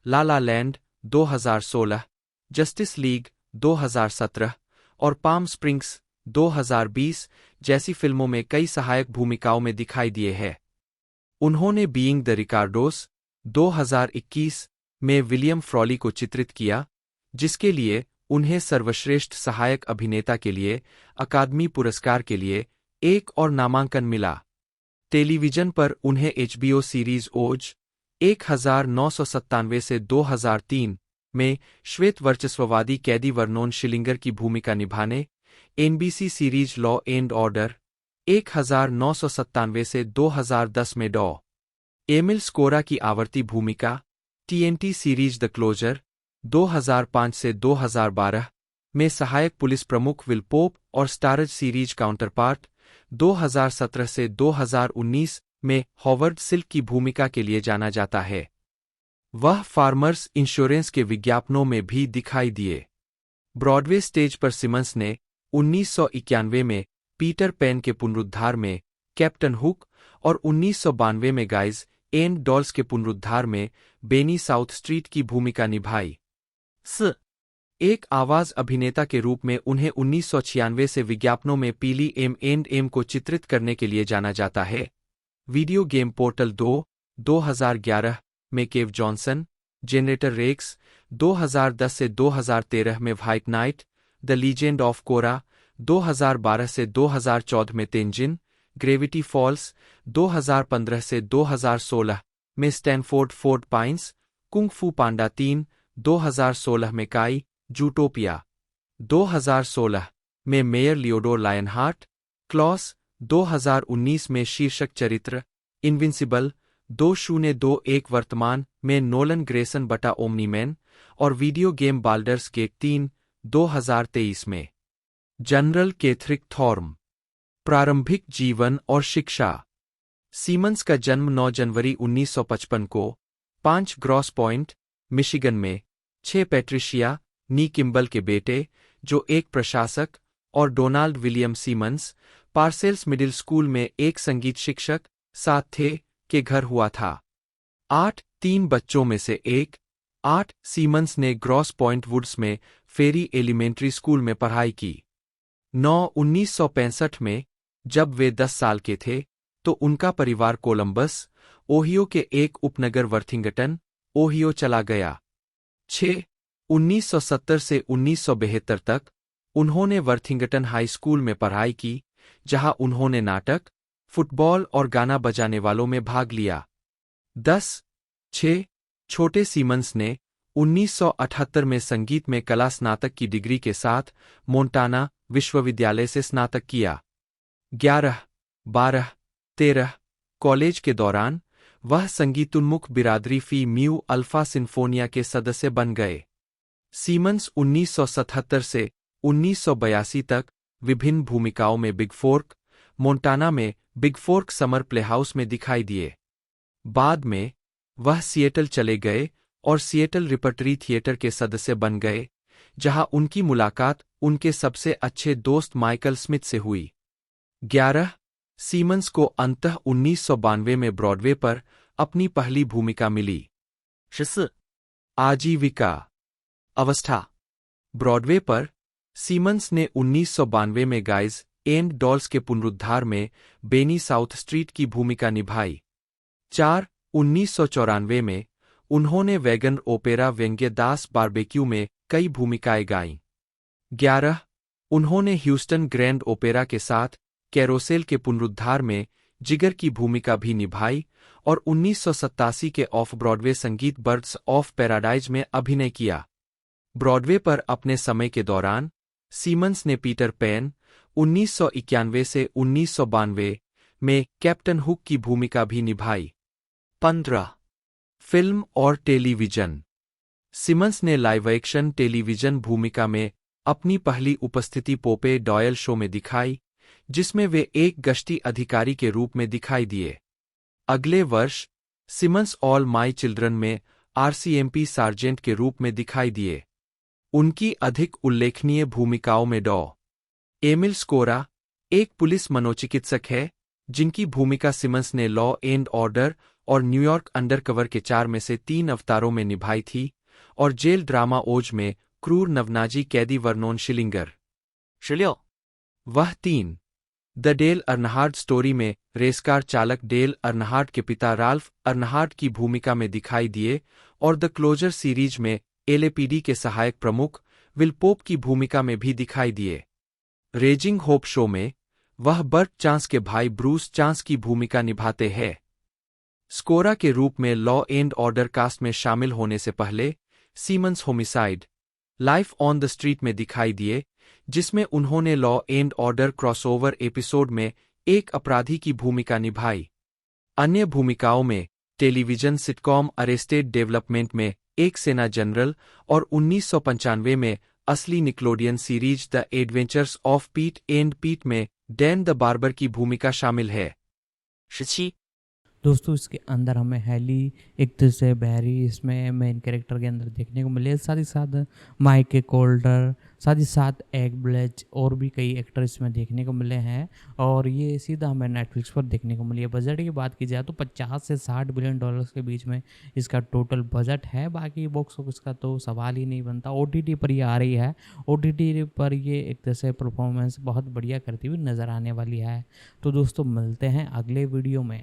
la la land 2016, justice league 2017 और पाम स्प्रिंग्स 2020 जैसी फिल्मों में कई सहायक भूमिकाओं में दिखाई दिए हैं। उन्होंने बीइंग द रिकार्डोस 2021 में विलियम फ्रॉली को चित्रित किया, जिसके लिए उन्हें सर्वश्रेष्ठ सहायक अभिनेता के लिए अकादमी पुरस्कार के लिए एक और नामांकन मिला। टेलीविजन पर उन्हें एचबीओ सीरीज ओज 1997 से 2003 में श्वेत वर्चस्ववादी कैदी वर्नोन शिलिंगर की भूमिका निभाने, NBC series law and order 1997 से 2010 में डॉ. एमिल स्कोरा की आवर्ती भूमिका, टीएनटी सीरीज द क्लोजर 2005 से 2012 में सहायक पुलिस प्रमुख विल पोप और स्टारज सीरीज काउंटरपार्ट 2017 से 2019 में हॉवर्ड सिल्क की भूमिका के लिए जाना जाता है। वह फार्मर्स इंश्योरेंस के विज्ञापनों में भी दिखाई दिए। ब्रॉडवे स्टेज पर सिमंस ने 1991 में पीटर पैन के पुनरुद्धार में कैप्टन हुक और 1992 में गाइज एंड डॉल्स के पुनरुद्धार में बेनी साउथ स्ट्रीट की भूमिका निभाई। एक आवाज अभिनेता के रूप में उन्हें 1996 से विज्ञापनों में पीली M&M को चित्रित करने के लिए जाना जाता है। वीडियो गेम पोर्टल 2011 में केव जॉनसन, जेनरेटर रेक्स 2010 से 2013 में White Knight, the Legend of Korra 2012 से 2014 में तेंजिन, ग्रेविटी फॉल्स 2015 से 2016 में स्टैनफोर्ड फोर्ट पाइंस, कुंग फू पांडा 3 2016 में काई, जूटोपिया 2016 में मेयर लियोडोर लायनहार्ट, क्लॉस 2019 में शीर्षक चरित्र, इनविंसिबल 2021 वर्तमान में नोलन ग्रेसन बटा ओमनीमैन और वीडियो गेम बाल्डर्स गेट 3 2023 में। General Catharic Thorm. प्रारंभिक जीवन और शिक्षा। सीमंस का जन्म 9 जनवरी 1955 को 5 ग्रॉस पॉइंट, मिशिगन में 6 पैट्रिशिया नी किम्बल के बेटे, जो एक प्रशासक, और Donald William Siemens, parcels middle school में एक संगीत शिक्षक, साथ थे, के घर हुआ था। 3 बच्चों में से एक, सीमंस ने ग्रॉस पॉइंट वुड्स में फेरी एलिमेंट्री स्कूल में पढ़ाई की। 1965 में, जब वे 10 साल के थे, तो उनका परिवार कोलंबस, ओहियो के एक उपनगर वर्थिंगटन, ओहियो चला गया। 1970 से 1972 तक उन्होंने वर्थिंगटन हाई स्कूल में पढ़ाई की, जहां उन्होंने नाटक, फुटबॉल और गाना बजाने वालों में भाग लिया। 6 छोटे सीमंस ने 1978 में संगीत में कला स्नातक की डिग्री के साथ मोंटाना विश्वविद्यालय से स्नातक किया। 11, 12, 13 कॉलेज के दौरान वह संगीतोन्मुख बिरादरी फी म्यू अल्फा सिम्फोनिया के सदस्य बन गए। सीमंस 1977 से 1982 तक विभिन्न भूमिकाओं में बिग फोर्क, मोंटाना में बिग फोर्क समर प्लेहाउस में दिखाई दिए। बाद में वह सिएटल चले गए और सिएटल रिपर्टरी थिएटर के सदस्य बन गए, जहां उनकी मुलाकात उनके सबसे अच्छे दोस्त माइकल स्मिथ से हुई। 11 सीमंस को अंततः 1992 में ब्रॉडवे पर अपनी पहली भूमिका मिली। 14. आजीविका। अवस्था। ब्रॉडवे पर सीमंस ने 1992 में गाइज एंड डॉल्स के पुनरुद्धार में बेनी साउथ स्ट्रीट की भूमिका निभाई। 4 1994 में उन्होंने वैगन ओपेरा व्यंग्यदास बारबेक्यू में कई भूमिकाएं गाईं। 11 उन्होंने ह्यूस्टन ग्रैंड ओपेरा के साथ कैरोसेल के पुनरुद्धार में जिगर की भूमिका भी निभाई और 1987 के ऑफ ब्रॉडवे संगीत बर्ड्स ऑफ पैराडाइज में अभिनय किया। ब्रॉडवे पर अपने समय के दौरान सीमंस ने पीटर पैन 1991 से 1992 में कैप्टन हुक की भूमिका भी निभाई। 15 फिल्म और टेलीविजन। सिमंस ने लाइव एक्शन टेलीविजन भूमिका में अपनी पहली उपस्थिति पोपे डॉयल शो में दिखाई, जिसमें वे एक गश्ती अधिकारी के रूप में दिखाई दिए। अगले वर्ष सिमंस ऑल माई चिल्ड्रन में आरसीएमपी सार्जेंट के रूप में दिखाई दिए। उनकी अधिक उल्लेखनीय भूमिकाओं में डॉ. एमिल स्कोरा एक पुलिस मनोचिकित्सक है, जिनकी भूमिका सिमंस ने लॉ एंड ऑर्डर और न्यूयॉर्क अंडरकवर के 4 में से 3 अवतारों में निभाई थी, और जेल ड्रामा ओज में क्रूर नवनाजी कैदी वर्नोन शिलिंगर। 16. वह 3 द डेल अर्नहार्ड स्टोरी में रेसकार चालक डेल अर्नहार्ड के पिता राल्फ अर्नहार्ड की भूमिका में दिखाई दिए और द क्लोजर सीरीज में एलएपीडी के सहायक प्रमुख विल पोप की भूमिका में भी दिखाई दिए। रेजिंग होप शो में वह बर्ट चांस के भाई ब्रूस चांस की भूमिका निभाते हैं। स्कोरा के रूप में लॉ एंड ऑर्डर कास्ट में शामिल होने से पहले Siemens homicide life on the street में दिखाई दिए, जिसमें उन्होंने law and order crossover episode में एक अपराधी की भूमिका निभाई। अन्य भूमिकाओं में टेलीविजन सिटकॉम अरेस्टेड डेवलपमेंट में एक सेना जनरल और 1995 में असली निक्लोडियन सीरीज द एडवेंचर्स ऑफ पीट एंड पीट में डैन द बार्बर की भूमिका शामिल है। 17. दोस्तों इसके अंदर हमें हैली एक तरह से बैरी इसमें मेन कैरेक्टर के अंदर देखने को मिले, साथ ही साथ माइक कोल्डर, साथ ही साथ एग ब्लेच और भी कई एक्टर इसमें देखने को मिले हैं, और ये सीधा हमें नेटफ्लिक्स पर देखने को मिली है। बजट की बात की जाए तो 50 से 60 बिलियन डॉलर्स के बीच में इसका टोटल बजट है। बाकी बॉक्स ऑफिस का तो सवाल ही नहीं बनता। OTT पर ये आ रही है, OTT पर ये एक तरह से परफॉर्मेंस बहुत बढ़िया करती हुई नज़र आने वाली है। तो दोस्तों मिलते हैं अगले वीडियो में।